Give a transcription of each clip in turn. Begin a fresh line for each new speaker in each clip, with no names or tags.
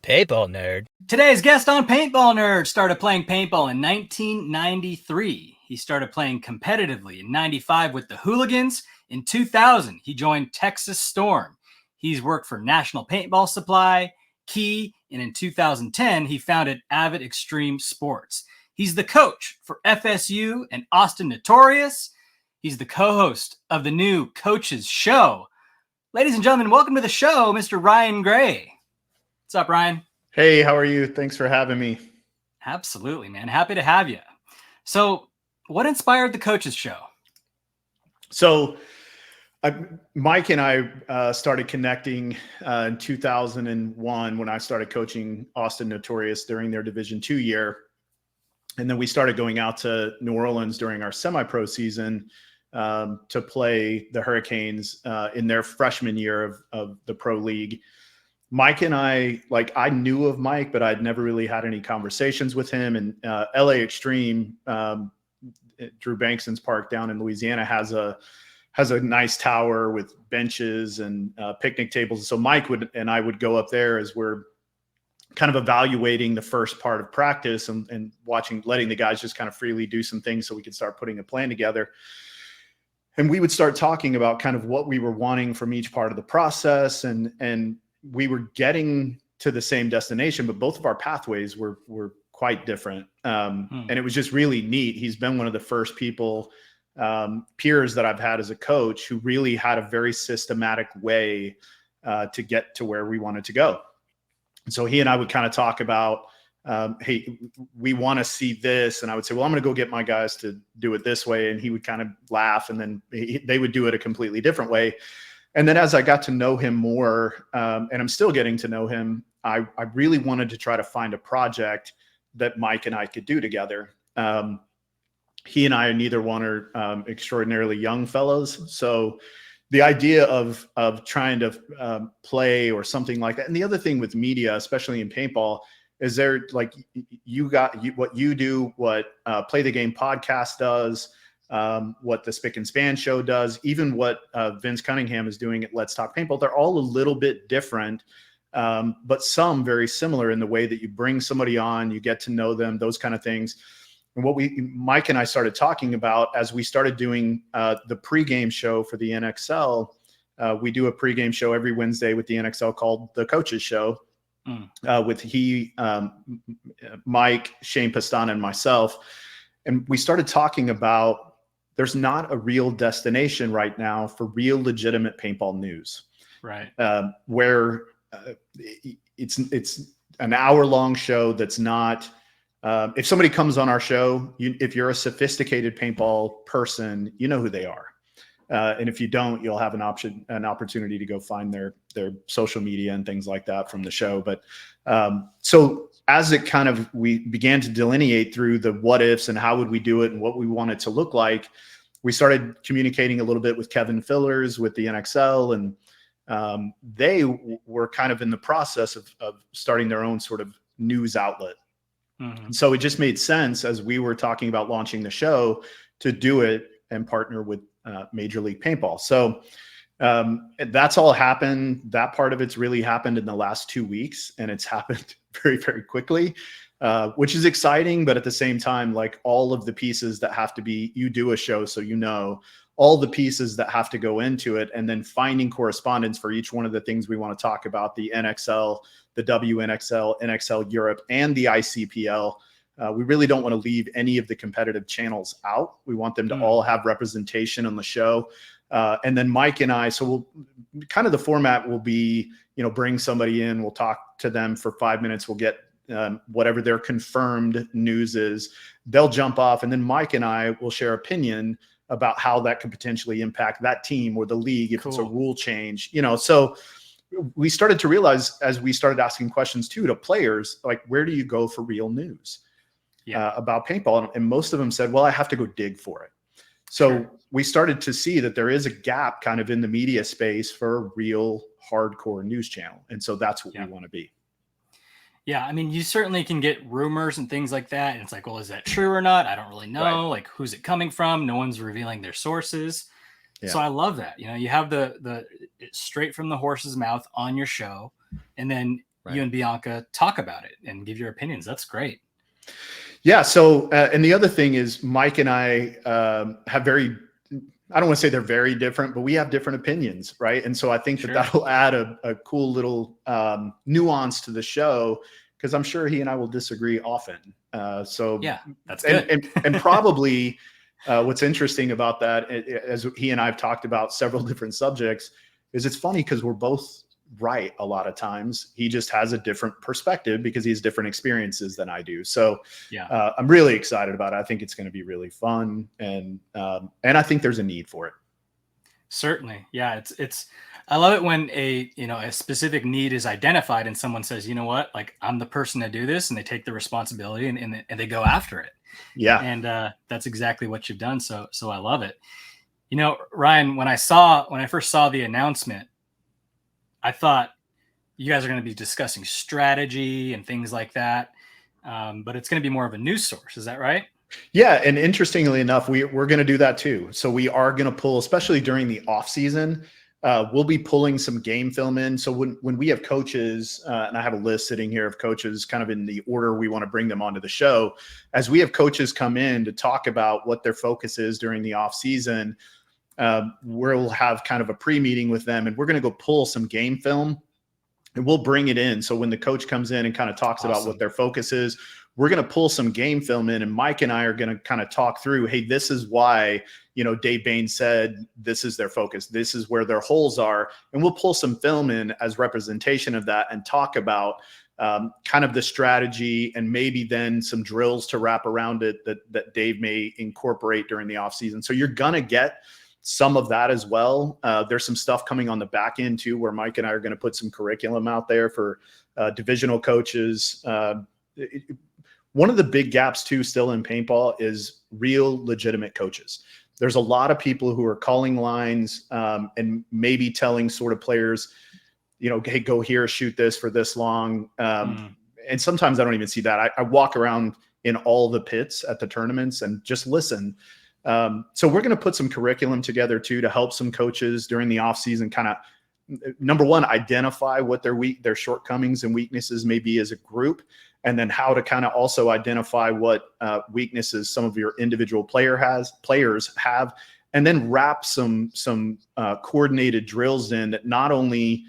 Paintball Nerd.
Today's guest on Paintball Nerd started playing paintball in 1993. He started playing competitively in 95 with the Hooligans. In 2000, he joined Texas Storm. He's worked for National Paintball Supply, Key, and in 2010, he founded Avid Extreme Sports. He's the coach for FSU and Austin Notorious. He's the co-host of the new Coaches Show. Ladies and gentlemen, welcome to the show, Mr. Ryan Gray. What's up, Ryan?
Hey, how are you? Thanks for having me.
Absolutely, man. Happy to have you. So, what inspired the Coaches Show?
So, Mike and I started connecting in 2001 when I started coaching Austin Notorious during their Division II year. And then we started going out to New Orleans during our semi-pro season to play the Hurricanes in their freshman year of the pro league. Mike and I knew of Mike, but I'd never really had any conversations with him. And LA Extreme, Drew Bankston's park down in Louisiana has a nice tower with benches and picnic tables. So Mike and I would go up there as we're kind of evaluating the first part of practice and letting the guys just kind of freely do some things so we could start putting a plan together. And we would start talking about kind of what we were wanting from each part of the process. And we were getting to the same destination, but both of our pathways were quite different. And it was just really neat. He's been one of the first people, peers that I've had as a coach who really had a very systematic way to get to where we wanted to go. And so he and I would kind of talk about, hey, we want to see this. And I would say, well, I'm going to go get my guys to do it this way. And he would kind of laugh, and then they would do it a completely different way. And then as I got to know him more, and I'm still getting to know him, I really wanted to try to find a project that Mike and I could do together. He and I, neither one are extraordinarily young fellows. So the idea of trying to play or something like that. And the other thing with media, especially in paintball, is there what you do, what Play the Game podcast does, what the Spick and Span show does, even what Vince Cunningham is doing at Let's Talk Paintball. They're all a little bit different, but some very similar in the way that you bring somebody on, you get to know them, those kind of things. And what Mike and I started talking about as we started doing the pregame show for the NXL, we do a pregame show every Wednesday with the NXL called the Coaches Show, with Mike, Shane Pastana, and myself. And we started talking about there's not a real destination right now for real legitimate paintball news,
right?
Where it's an hour-long show that's not. If somebody comes on our show, if you're a sophisticated paintball person, you know who they are, and if you don't, you'll have an opportunity to go find their social media and things like that from the show. But so as we began to delineate through the what ifs and how would we do it and what we want it to look like, we started communicating a little bit with Kevin Fillers with the NXL, and they were kind of in the process of starting their own sort of news outlet. Mm-hmm. So it just made sense as we were talking about launching the show to do it and partner with Major League Paintball. So that's all happened. That part of it's really happened in the last 2 weeks, and it's happened very, very quickly, which is exciting. But at the same time, like all of the pieces that have to be, you do a show, so you know all the pieces that have to go into it, and then finding correspondence for each one of the things we want to talk about, the NXL, the WNXL, NXL Europe, and the ICPL. We really don't want to leave any of the competitive channels out. We want them to all have representation on the show. And then Mike and I, so kind of the format will be, bring somebody in, we'll talk to them for 5 minutes. We'll get whatever their confirmed news is. They'll jump off, and then Mike and I will share opinion about how that could potentially impact that team or the league if it's a rule change. So we started to realize as we started asking questions too to players, like, where do you go for real news about paintball? And most of them said, well, I have to go dig for it. So we started to see that there is a gap kind of in the media space for a real hardcore news channel. And so that's what we want to be.
Yeah. I mean, you certainly can get rumors and things like that. And it's like, well, is that true or not? I don't really know. Right. Like, who's it coming from? No one's revealing their sources. Yeah. So I love that. You have the straight from the horse's mouth on your show. And then you and Bianca talk about it and give your opinions. That's great.
Yeah. So, and the other thing is Mike and I have I don't want to say they're very different, but we have different opinions. Right. And so I think that that'll add a cool little nuance to the show, because I'm sure he and I will disagree often. So
yeah, that's good.
And probably what's interesting about that, as he and I have talked about several different subjects, is it's funny because we're both right a lot of times. He just has a different perspective because he has different experiences than I do. So yeah, I'm really excited about it. I think it's going to be really fun, and I think there's a need for it.
Certainly. Yeah. I love it when a specific need is identified and someone says, you know what, like, I'm the person to do this, and they take the responsibility and they go after it.
Yeah.
And that's exactly what you've done. So I love it. You know, Ryan, when I first saw the announcement, I thought you guys are going to be discussing strategy and things like that. But it's going to be more of a news source. Is that right?
Yeah. And interestingly enough, we're going to do that too. So we are going to pull, especially during the off season, we'll be pulling some game film in. So when we have coaches, and I have a list sitting here of coaches kind of in the order we want to bring them onto the show, as we have coaches come in to talk about what their focus is during the off season, we'll have kind of a pre-meeting with them, and we're going to go pull some game film and we'll bring it in. So when the coach comes in and kind of talks about what their focus is, we're going to pull some game film in, and Mike and I are going to kind of talk through, hey, this is why, Dave Bain said this is their focus. This is where their holes are. And we'll pull some film in as representation of that and talk about kind of the strategy, and maybe then some drills to wrap around it that Dave may incorporate during the offseason. So you're going to get some of that as well. There's some stuff coming on the back end too, where Mike and I are going to put some curriculum out there for divisional coaches. One of the big gaps too, still in paintball, is real legitimate coaches. There's a lot of people who are calling lines and maybe telling sort of players, hey, go here, shoot this for this long. And sometimes I don't even see that. I walk around in all the pits at the tournaments and just listen. So we're going to put some curriculum together too, to help some coaches during the off season, kind of, number one, identify what their shortcomings and weaknesses may be as a group, and then how to kind of also identify what weaknesses some of your individual players have, and then wrap some coordinated drills in that not only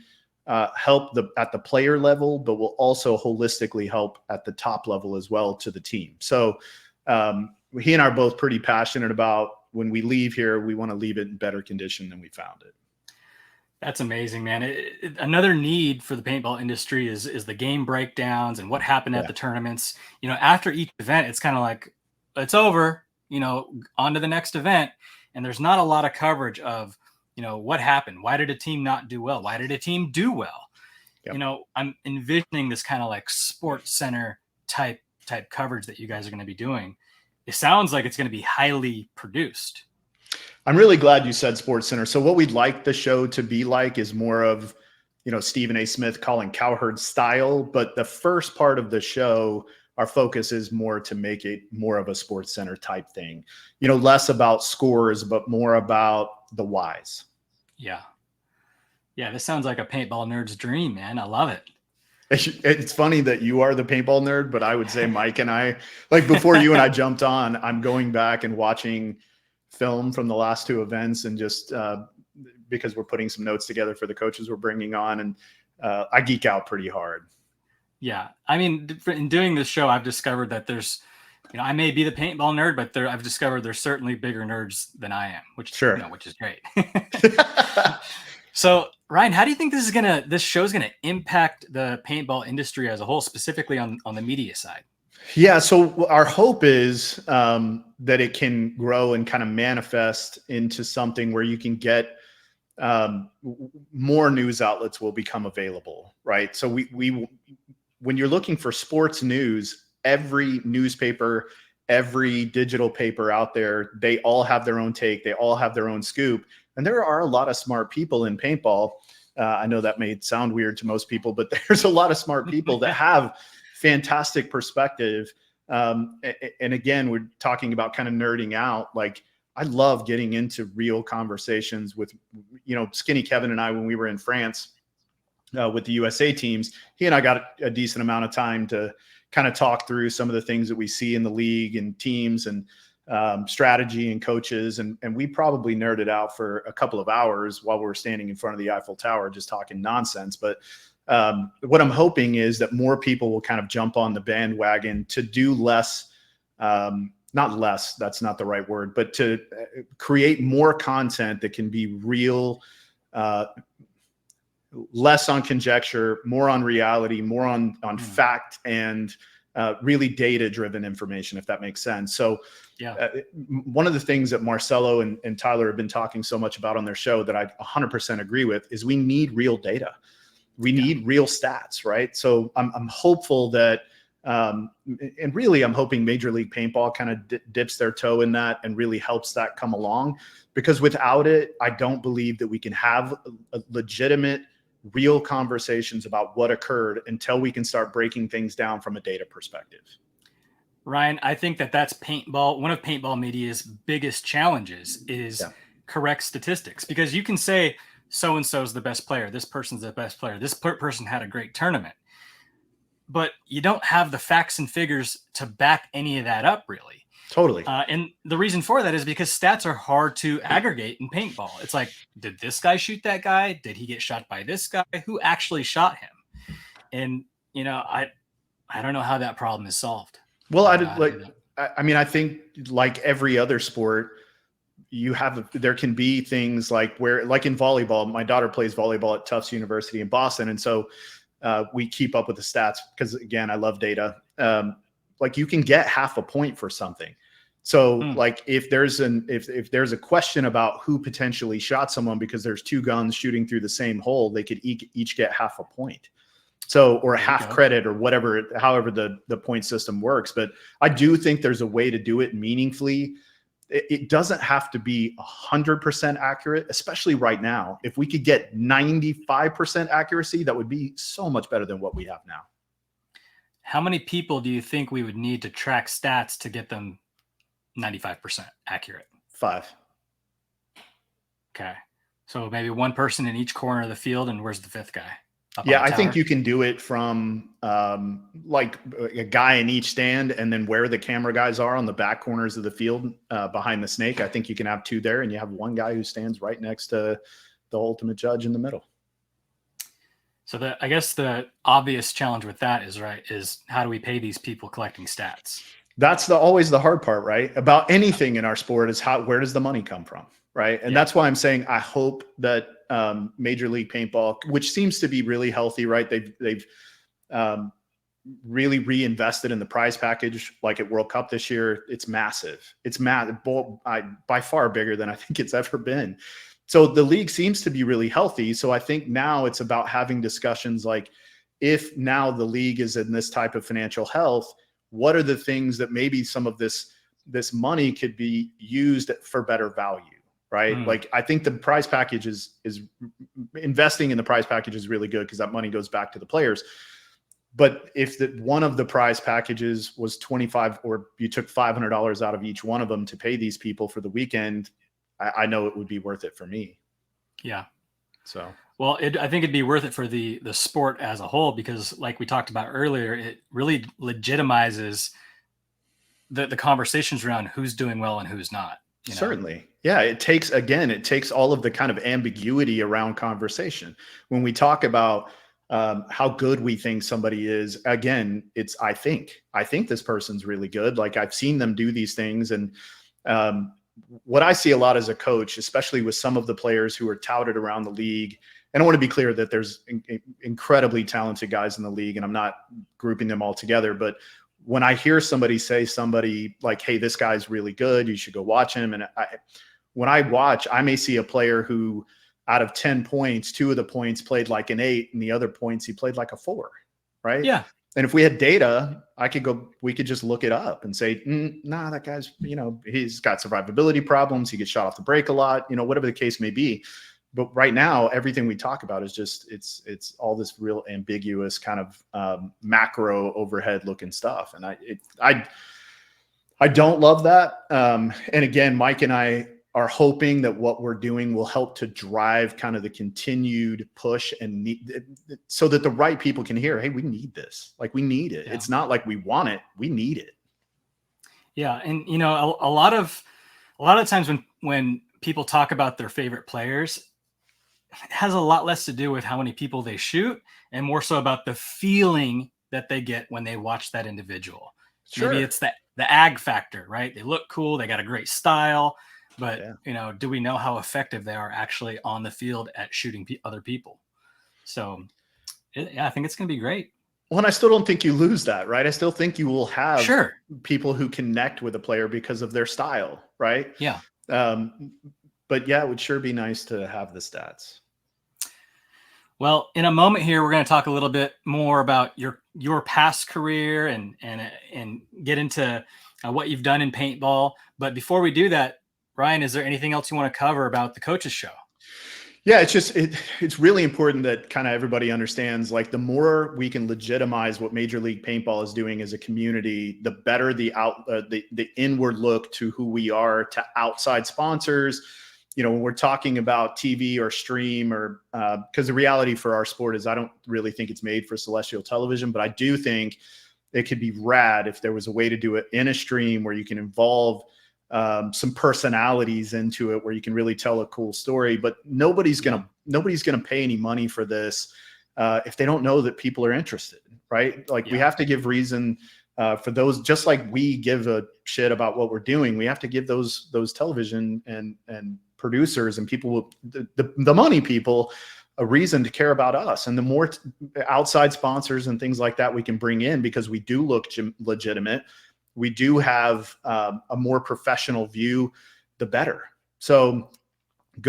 help at the player level, but will also holistically help at the top level as well to the team. So he and I are both pretty passionate about, when we leave here, we want to leave it in better condition than we found it.
That's amazing, man. Another need for the paintball industry is the game breakdowns and what happened at the tournaments. After each event, it's kind of like, it's over, on to the next event. And there's not a lot of coverage of, what happened? Why did a team not do well? Why did a team do well? Yep. I'm envisioning this kind of like Sports Center type coverage that you guys are going to be doing. It sounds like it's going to be highly produced.
I'm really glad you said Sports Center. So what we'd like the show to be like is more of, Stephen A. Smith calling Cowherd style. But the first part of the show, our focus is more to make it more of a Sports Center type thing. Less about scores, but more about the whys.
Yeah. Yeah, this sounds like a paintball nerd's dream, man. I love it.
It's funny that you are the paintball nerd, but I would say Mike and I, like before you and I jumped on, I'm going back and watching film from the last two events, and just because we're putting some notes together for the coaches we're bringing on, and I geek out pretty hard.
Yeah. I mean, in doing this show, I've discovered that there's, I may be the paintball nerd, but I've discovered there's certainly bigger nerds than I am, which is great. So Ryan, how do you think this show is gonna impact the paintball industry as a whole, specifically on the media side?
Yeah, so our hope is that it can grow and kind of manifest into something where you can get more news outlets will become available, right? So we when you're looking for sports news, every newspaper, every digital paper out there, they all have their own take, they all have their own scoop, and there are a lot of smart people in paintball. I know that may sound weird to most people, but there's a lot of smart people that have fantastic perspective. And again, we're talking about kind of nerding out. Like, I love getting into real conversations with, Skinny Kevin and I, when we were in France, with the USA teams, he and I got a decent amount of time to kind of talk through some of the things that we see in the league and teams and strategy and coaches. And we probably nerded out for a couple of hours while we were standing in front of the Eiffel Tower, just talking nonsense. But what I'm hoping is that more people will kind of jump on the bandwagon to do less, not less, that's not the right word, but to create more content that can be real, less on conjecture, more on reality, more on fact, and really data-driven information, if that makes sense. So one of the things that Marcelo and Tyler have been talking so much about on their show that I 100% agree with is we need real data. We need real stats, right? So I'm hopeful that, and really I'm hoping Major League Paintball kind of dips their toe in that and really helps that come along, because without it, I don't believe that we can have a legitimate, real conversations about what occurred until we can start breaking things down from a data perspective.
Ryan, I think that's paintball. One of paintball media's biggest challenges is correct statistics, because you can say so-and-so is the best player. This person's the best player. This person had a great tournament, but you don't have the facts and figures to back any of that up, really.
Totally.
And the reason for that is because stats are hard to aggregate in paintball. It's like, did this guy shoot that guy? Did he get shot by this guy? Who actually shot him? And, I don't know how that problem is solved.
Well, I think like every other sport, there can be things like like in volleyball, my daughter plays volleyball at Tufts University in Boston. And so we keep up with the stats because, again, I love data. Like you can get half a point for something. So like if there's a question about who potentially shot someone because there's two guns shooting through the same hole, they could each get half a point. So, or half credit or whatever, however the point system works. But I do think there's a way to do it meaningfully. It doesn't have to be 100% accurate, especially right now. If we could get 95% accuracy, that would be so much better than what we have now.
How many people do you think we would need to track stats to get them 95% accurate?
5.
Okay. So maybe one person in each corner of the field, and where's the fifth guy?
Yeah, I think you can do it from like a guy in each stand, and then where the camera guys are on the back corners of the field behind the snake. I think you can have 2 there, and you have one guy who stands right next to the ultimate judge in the middle.
So I guess the obvious challenge with that is how do we pay these people collecting stats?
That's always the hard part, right? About anything in our sport is where does the money come from, right? And that's why I'm saying I hope that Major League Paintball, which seems to be really healthy, right? They've really reinvested in the prize package, like at World Cup this year. It's massive. It's by far bigger than I think it's ever been. So the league seems to be really healthy. So I think now it's about having discussions like, if now the league is in this type of financial health, what are the things that maybe some of this money could be used for better value, right? Like I think the prize package is investing in the prize package is really good because that money goes back to the players. But if one of the prize packages was 25, or you took $500 out of each one of them to pay these people for the weekend, I know it would be worth it for me.
Yeah.
So,
well, I think it'd be worth it for the sport as a whole, because like we talked about earlier, it really legitimizes the conversations around who's doing well and who's not.
Certainly. Yeah. It takes all of the kind of ambiguity around conversation. When we talk about how good we think somebody is, again, I think this person's really good. Like I've seen them do these things. And what I see a lot as a coach, especially with some of the players who are touted around the league, and I want to be clear that there's incredibly talented guys in the league, and I'm not grouping them all together. But when I hear somebody say like, hey, this guy's really good, you should go watch him. And when I watch, I may see a player who out of 10 points, 2 of the points played like an 8, and the other points he played like a 4, right?
Yeah.
And if we had data, we could just look it up and say, nah, that guy's, he's got survivability problems. He gets shot off the break a lot, whatever the case may be. But right now, everything we talk about is just, it's all this real ambiguous kind of macro overhead looking stuff. And I don't love that. And again, Mike and I are hoping that what we're doing will help to drive kind of the continued push and so that the right people can hear, hey, we need this. Like, we need it. Yeah. It's not like we want it. We need it.
Yeah. And, you know, a lot of times when people talk about their favorite players, it has a lot less to do with how many people they shoot and more so about the feeling that they get when they watch that individual. Sure. Maybe it's the ag factor, right? They look cool. They got a great style. But, you know, do we know how effective they are actually on the field at shooting other people? So, yeah, I think it's going to be great.
Well, and I still don't think you lose that, right? I still think you will have people who connect with a player because of their style, right?
Yeah.
But yeah, it would sure be nice to have the stats.
Well, in a moment here, we're going to talk a little bit more about your past career and get into what you've done in paintball. But before we do that, Ryan, is there anything else you want to cover about the Coaches Show?
Yeah, it's really important that kind of everybody understands, like, the more we can legitimize what Major League Paintball is doing as a community, the better the inward look to who we are to outside sponsors. You know, when we're talking about TV or stream, or because the reality for our sport is I don't really think it's made for celestial television, but I do think it could be rad if there was a way to do it in a stream where you can involve some personalities into it, where you can really tell a cool story. But nobody's gonna pay any money for this if they don't know that people are interested, right? Like, we have to give reason for those, just like we give a shit about what we're doing. We have to give those television and producers and people, the money people, a reason to care about us. And the more outside sponsors and things like that we can bring in, because we do look legitimate, we do have a more professional view, the better. So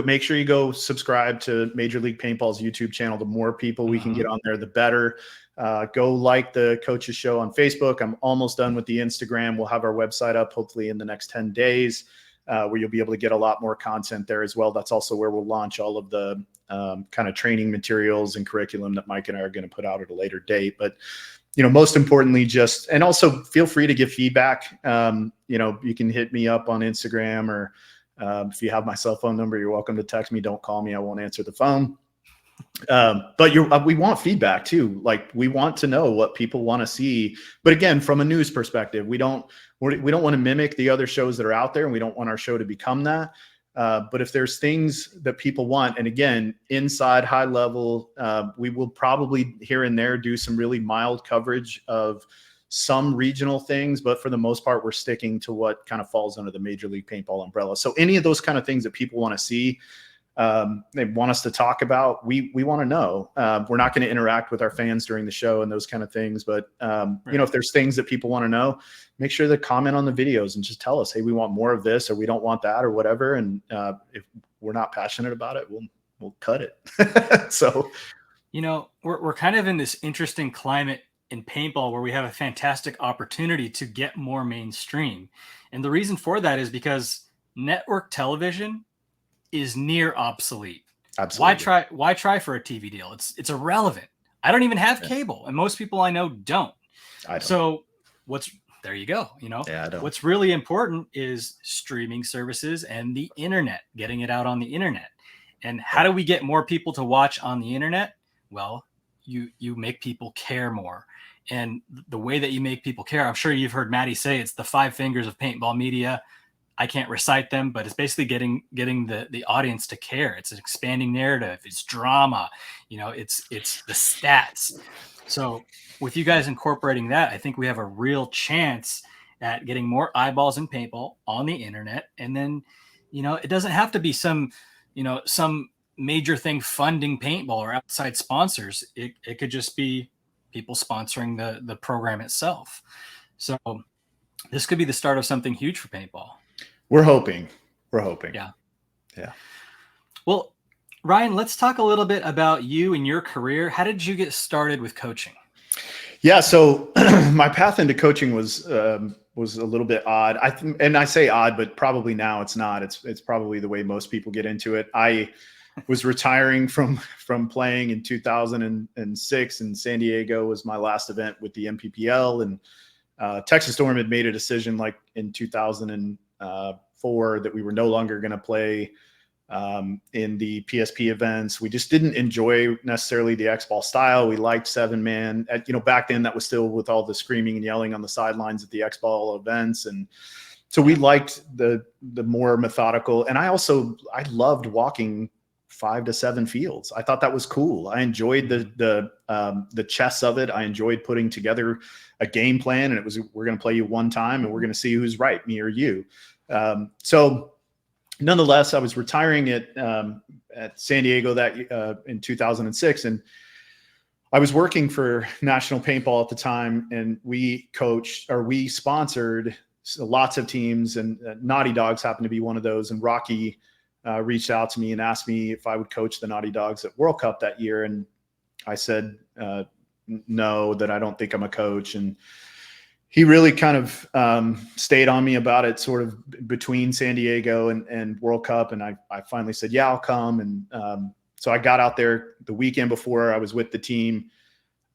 make sure you go subscribe to Major League Paintball's YouTube channel. The more people we can get on there, the better. Go like the Coaches Show on Facebook. I'm almost done with the Instagram. We'll have our website up hopefully in the next 10 days, where you'll be able to get a lot more content there as well. That's also where we'll launch all of the kind of training materials and curriculum that Mike and I are going to put out at a later date. But, you know, most importantly, and also feel free to give feedback. You know, you can hit me up on Instagram, or if you have my cell phone number, you're welcome to text me. Don't call me. I won't answer the phone. But we want feedback too. Like, we want to know what people want to see. But again, from a news perspective, we don't want to mimic the other shows that are out there, and we don't want our show to become that. But if there's things that people want, and again, inside, high level, we will probably here and there do some really mild coverage of some regional things, but for the most part, we're sticking to what kind of falls under the Major League Paintball umbrella. So any of those kind of things that people want to see, they want us to talk about, we want to know. We're not going to interact with our fans during the show and those kind of things, but you know, if there's things that people want to know, make sure to comment on the videos and just tell us, hey, we want more of this, or we don't want that, or whatever. And if we're not passionate about it, we'll cut it. So,
you know, we're kind of in this interesting climate in paintball where we have a fantastic opportunity to get more mainstream. And the reason for that is because network television is near obsolete.
Absolutely.
Why try for a TV deal? It's irrelevant. I don't even have cable, and most people I know don't. So there you go. You know, what's really important is streaming services and the internet, getting it out on the internet. And how do we get more people to watch on the internet? Well, you make people care more. And the way that you make people care, I'm sure you've heard Maddie say, it's the 5 fingers of paintball media. I can't recite them, but it's basically getting the audience to care. It's an expanding narrative. It's drama. You know, it's the stats. So with you guys incorporating that, I think we have a real chance at getting more eyeballs in paintball on the internet. And then, you know, it doesn't have to be some major thing funding paintball or outside sponsors. It could just be people sponsoring the program itself. So this could be the start of something huge for paintball.
We're hoping.
Yeah.
Yeah.
Well, Ryan, let's talk a little bit about you and your career. How did you get started with coaching?
Yeah. So my path into coaching was a little bit odd. I say odd, but probably now it's not. It's probably the way most people get into it. I was retiring from playing in 2006, and San Diego was my last event with the MPPL, and Texas Storm had made a decision like in 2000 and 2004 that we were no longer going to play in the PSP events. We just didn't enjoy necessarily the X-ball style. We liked 7-man. Back then that was still with all the screaming and yelling on the sidelines at the X-ball events. And so we liked the more methodical. And I loved walking 5 to 7 fields. I thought that was cool. I enjoyed the chess of it. I enjoyed putting together a game plan, and it was, we're going to play you one time and we're going to see who's right, me or you. So nonetheless, I was retiring at San Diego in 2006, and I was working for National Paintball at the time, and we sponsored lots of teams, and Naughty Dogs happened to be one of those. And Rocky reached out to me and asked me if I would coach the Naughty Dogs at World Cup that year, and I said no, that I don't think I'm a coach. And he really kind of stayed on me about it, sort of between San Diego and World Cup. And I finally said, yeah, I'll come. And so I got out there the weekend before. I was with the team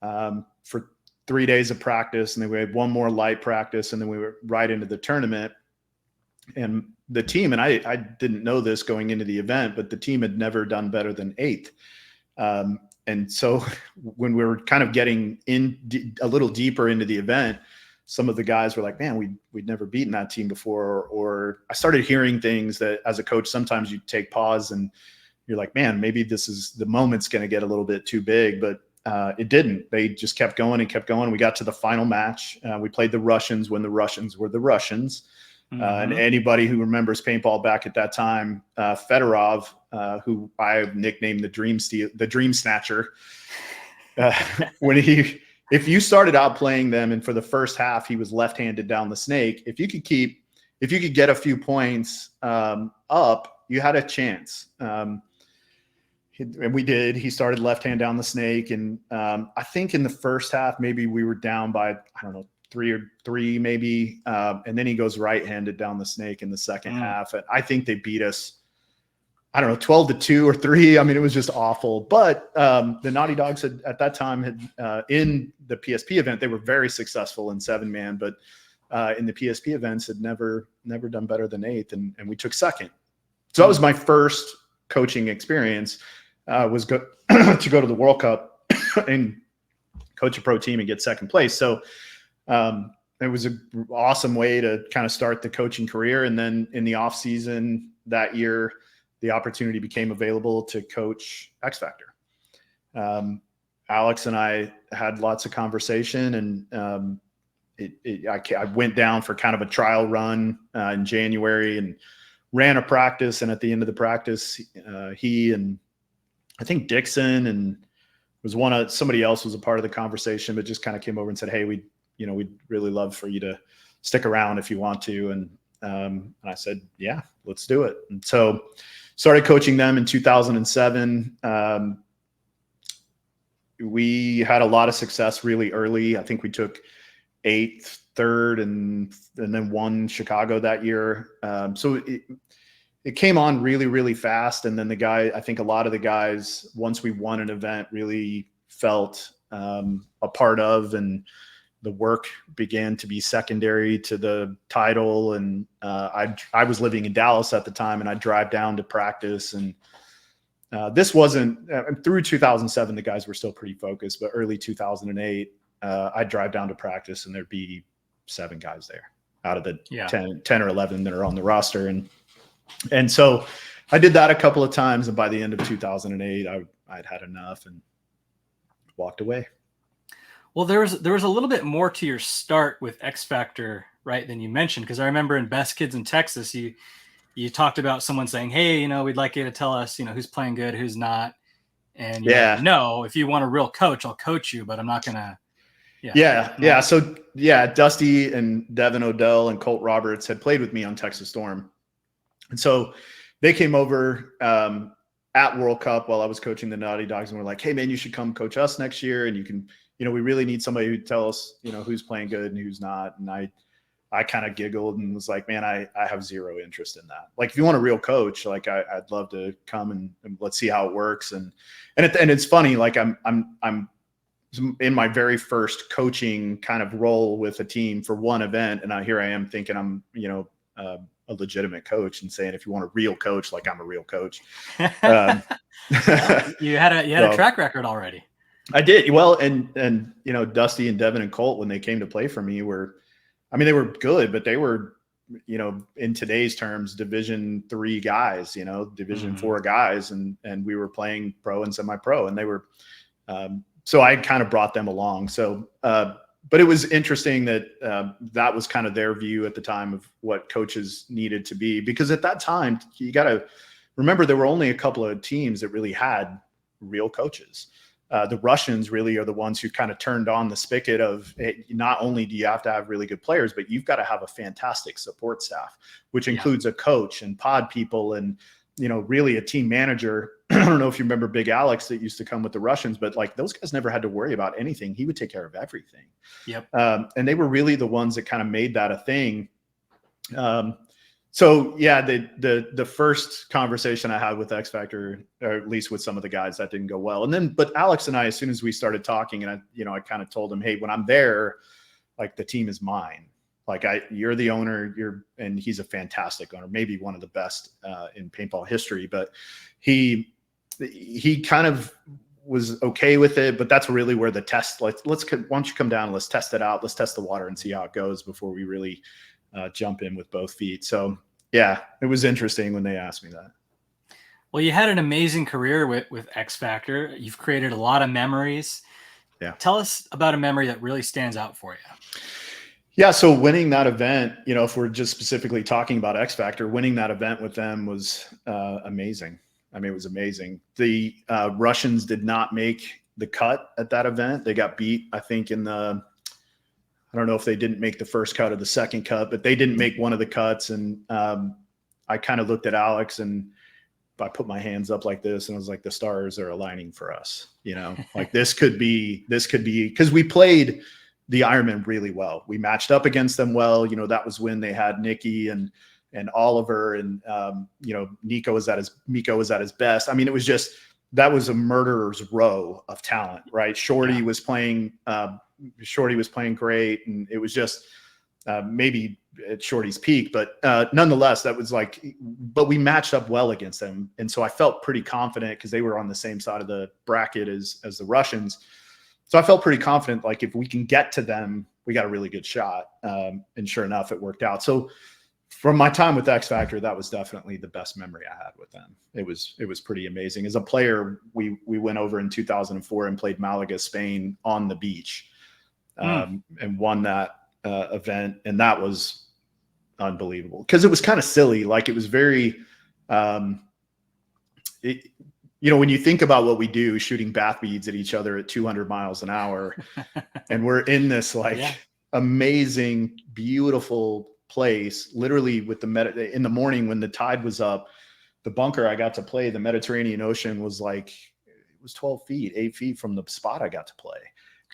for 3 days of practice, and then we had one more light practice, and then we were right into the tournament. And the team, and I didn't know this going into the event, but the team had never done better than 8th. And so when we were kind of getting a little deeper into the event, some of the guys were like, man, we'd never beaten that team before. Or I started hearing things that as a coach, sometimes you take pause and you're like, man, maybe the moment's going to get a little bit too big, but it didn't. They just kept going and kept going. We got to the final match. We played the Russians when the Russians were the Russians. And anybody who remembers paintball back at that time, Fedorov, who I nicknamed the Dream Snatcher, if you started out playing them, and for the first half he was left-handed down the snake, if you could get a few points up, you had a chance. And we did. He started left-hand down the snake, and I think in the first half maybe we were down by, I don't know, 3 maybe, and then he goes right-handed down the snake in the second half. And I think they beat us, I don't know, 12-2 or 3. I mean, it was just awful. But the Naughty Dogs at that time in the PSP event, they were very successful in 7-man, but in the PSP events had never done better than 8th, and we took 2nd. So that was my first coaching experience, was to go to the World Cup and coach a pro team and get 2nd place. So it was an awesome way to kind of start the coaching career. And then in the off season that year, the opportunity became available to coach X Factor. Alex and I had lots of conversation, and I went down for kind of a trial run in January and ran a practice. And at the end of the practice, he and I think Dixon and somebody else was a part of the conversation, but just kind of came over and said, hey, we'd really love for you to stick around if you want to. And I said, yeah, let's do it. And so started coaching them in 2007. We had a lot of success really early. I think we took 8th, 3rd, and then won Chicago that year. So it came on really, really fast. And then I think a lot of the guys, once we won an event, really felt a part of, and the work began to be secondary to the title. And I was living in Dallas at the time, and I'd drive down to practice. And this wasn't through 2007, the guys were still pretty focused, but early 2008, I'd drive down to practice and there'd be 7 guys there out of the 10 or 11 that are on the roster. And so I did that a couple of times. And by the end of 2008, I'd had enough and walked away.
Well, there was a little bit more to your start with X Factor, right, than you mentioned, because I remember in Best Kids in Texas, you talked about someone saying, hey, we'd like you to tell us, who's playing good, who's not. And like, no, if you want a real coach, I'll coach you, but I'm not going to.
Yeah. So Dusty and Devin Odell and Colt Roberts had played with me on Texas Storm. And so they came over at World Cup while I was coaching the Naughty Dogs, and were like, hey man, you should come coach us next year. And you can, we really need somebody who tell us, who's playing good and who's not. And I kind of giggled and was like, man, I have zero interest in that. Like, if you want a real coach, like I'd love to come and let's see how it works. And it's funny, like I'm in my very first coaching kind of role with a team for one event. And here I am thinking I'm, a legitimate coach and saying, if you want a real coach, like I'm a real coach. Well,
you had a track record already.
I did. Well, and you know, Dusty and Devin and Colt, when they came to play for me, they were good, but they were, you know, in today's terms, Division III guys, you know, Division IV guys, and we were playing pro and semi-pro, and they were, so I kind of brought them along. So, but it was interesting that that was kind of their view at the time of what coaches needed to be, because at that time, you got to remember there were only a couple of teams that really had real coaches. The Russians really are the ones who kind of turned on the spigot of, hey, not only do you have to have really good players, but you've got to have a fantastic support staff, which includes a coach and pod people and, you know, really a team manager. I don't know if you remember Big Alex that used to come with the Russians, but like those guys never had to worry about anything. He would take care of everything.
Yep.
And they were really the ones that kind of made that a thing. So yeah, the first conversation I had with X Factor, or at least with some of the guys, that didn't go well. And then, but Alex and I, as soon as we started talking, and I kind of told him, hey, when I'm there, like the team is mine. Like you're the owner, and he's a fantastic owner, maybe one of the best in paintball history. But he kind of was okay with it. But that's really where the test, why don't you come down and let's test it out. Let's test the water and see how it goes before we really jump in with both feet. So yeah, it was interesting when they asked me that.
Well, you had an amazing career with X Factor. You've created a lot of memories.
Yeah.
Tell us about a memory that really stands out for you.
Yeah. So winning that event, you know, if we're just specifically talking about X Factor, winning that event with them was amazing. I mean, it was amazing. The Russians did not make the cut at that event. They got beat, I think, I don't know if they didn't make the first cut or the second cut, but they didn't make one of the cuts. And I kind of looked at Alex and I put my hands up like this, and I was like, the stars are aligning for us. You know, like this could be, because we played the Ironman really well. We matched up against them well. You know, that was when they had Nikki and Oliver, and you know, Miko was at his best. I mean, it was just, that was a murderer's row of talent, right? Shorty was playing great, and it was just maybe at Shorty's peak, but nonetheless, that was like, but we matched up well against them. And so I felt pretty confident because they were on the same side of the bracket as the Russians. So I felt pretty confident, like if we can get to them, we got a really good shot. And sure enough, it worked out. So from my time with X Factor, that was definitely the best memory I had with them. It was pretty amazing. As a player, we went over in 2004 and played Malaga, Spain on the beach, and won that event. And that was unbelievable because it was kind of silly. Like it was very, you know, when you think about what we do, shooting bath beads at each other at 200 miles an hour, and we're in this amazing, beautiful place, literally with in the morning when the tide was up, the bunker I got to play, the Mediterranean Ocean was like, it was 12 feet, 8 feet from the spot I got to play.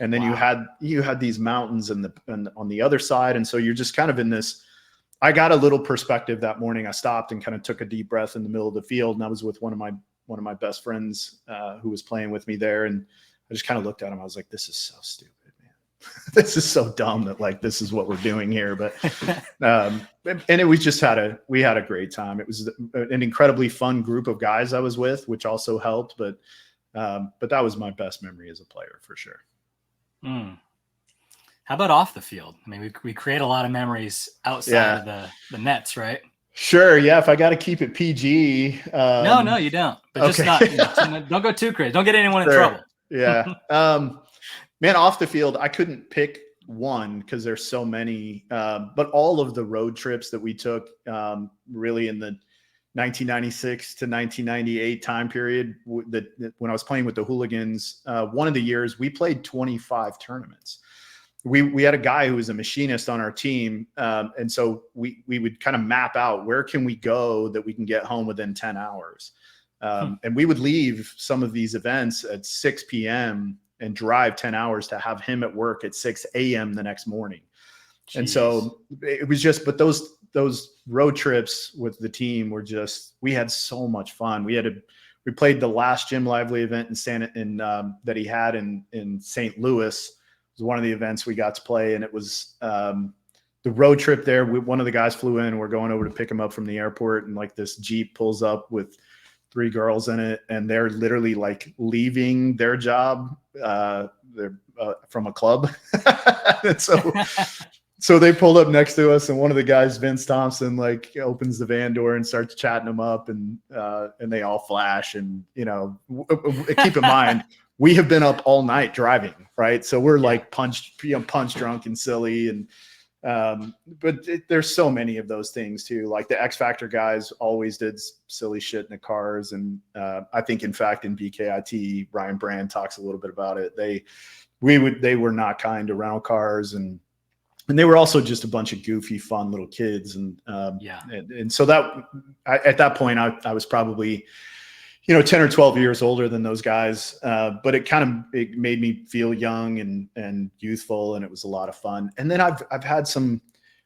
And then you had these mountains and on the other side. And so you're just kind of in this, I got a little perspective that morning. I stopped and kind of took a deep breath in the middle of the field. And I was with one of my best friends who was playing with me there. And I just kind of looked at him. I was like, this is so stupid, man. This is so dumb that like, this is what we're doing here. But, and it was just we had a great time. It was an incredibly fun group of guys I was with, which also helped. But that was my best memory as a player for sure.
How about off the field? I mean, we create a lot of memories outside of the nets, right?
Sure. Yeah. If I got to keep it PG.
No, you don't. But just not, don't go too crazy. Don't get anyone in trouble.
Yeah. Man, off the field, I couldn't pick one because there's so many. But all of the road trips that we took, really in the 1996 to 1998 time period, that when I was playing with the Hooligans, one of the years we played 25 tournaments. We had a guy who was a machinist on our team. And so we would kind of map out where can we go that we can get home within 10 hours. And we would leave some of these events at 6 p.m. and drive 10 hours to have him at work at 6 a.m. the next morning. Jeez. And so it was just, but those road trips with the team were just, we had so much fun. We played the last Jim Lively event that he had in St. Louis. It was one of the events we got to play, and it was the road trip there, one of the guys flew in. We're going over to pick him up from the airport, and like this Jeep pulls up with 3 girls in it, and they're literally like leaving their job. They're from a club. And so they pulled up next to us, and one of the guys, Vince Thompson, like opens the van door and starts chatting them up, and they all flash. And, you know, keep in mind, we have been up all night driving, right? So we're like punch drunk and silly. And but there's so many of those things too. Like the X Factor guys always did silly shit in the cars. And I think, in fact, in BKIT, Ryan Brand talks a little bit about it. They were not kind to rental cars, and they were also just a bunch of goofy, fun little kids. And so that at that point, I was probably, you know, 10 or 12 years older than those guys. But it made me feel young and youthful, and it was a lot of fun. And then I've had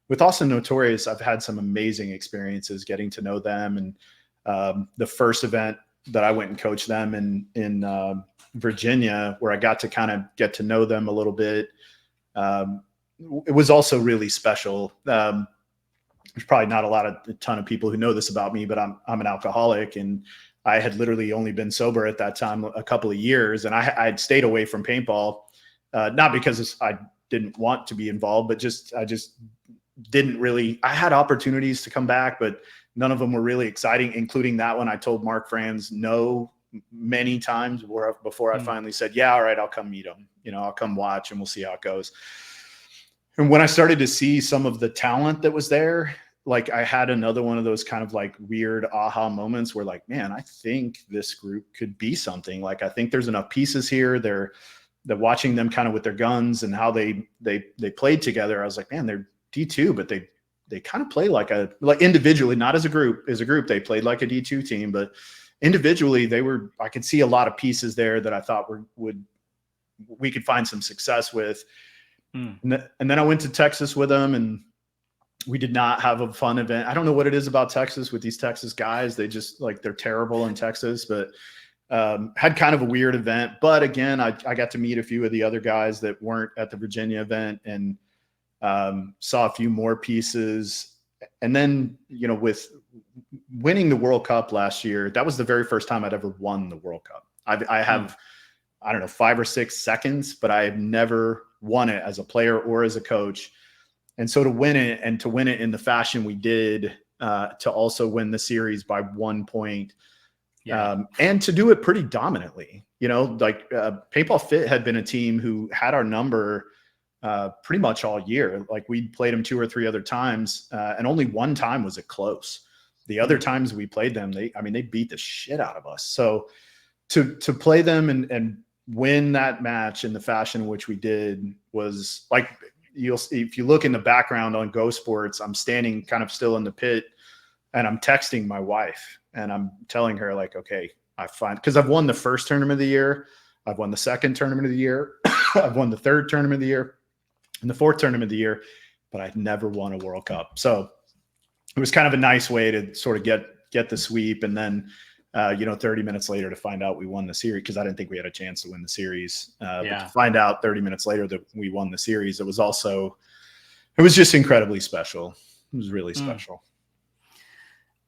with Austin Notorious, I've had some amazing experiences getting to know them. And the first event that I went and coached them in Virginia, where I got to kind of get to know them a little bit, it was also really special. There's probably not a ton of people who know this about me, but I'm an alcoholic, and I had literally only been sober at that time a couple of years, and I'd stayed away from paintball, not because I didn't want to be involved, but I just didn't really. I had opportunities to come back, but none of them were really exciting, including that one. I told Mark Franz no many times before I finally said, yeah, all right, I'll come meet him. You know, I'll come watch, and we'll see how it goes. And when I started to see some of the talent that was there, like I had another one of those kind of like weird aha moments where, like, man, I think this group could be something. Like, I think there's enough pieces here. They're watching them kind of with their guns and how they played together. I was like, man, they're D2, but they kind of play like individually, not as a group. As a group, they played like a D2 team, but individually I could see a lot of pieces there that I thought we could find some success with. And then I went to Texas with them, and we did not have a fun event. I don't know what it is about Texas with these Texas guys. They just they're terrible in Texas, but had kind of a weird event. But again, I got to meet a few of the other guys that weren't at the Virginia event, and saw a few more pieces. And then, you know, with winning the World Cup last year, that was the very first time I'd ever won the World Cup. I have, I don't know, 5 or 6 seconds, but I have never won it as a player or as a coach. And so to win it, and to win it in the fashion we did, to also win the series by 1 point, and to do it pretty dominantly, you know, like Paintball Fit had been a team who had our number pretty much all year. Like, we played them 2 or 3 other times, and only one time was it close. The other times we played them, they beat the shit out of us. So to play them and win that match in the fashion in which we did was like, if you look in the background on Go Sports, I'm standing kind of still in the pit, and I'm texting my wife, and I'm telling her, like, okay, because I've won the first tournament of the year, I've won the second tournament of the year, I've won the third tournament of the year, and the fourth tournament of the year, but I'd never won a World Cup. So it was kind of a nice way to sort of get the sweep. And then, 30 minutes later to find out we won the series, because I didn't think we had a chance to win the series. But to find out 30 minutes later that we won the series, it was just incredibly special. It was really special.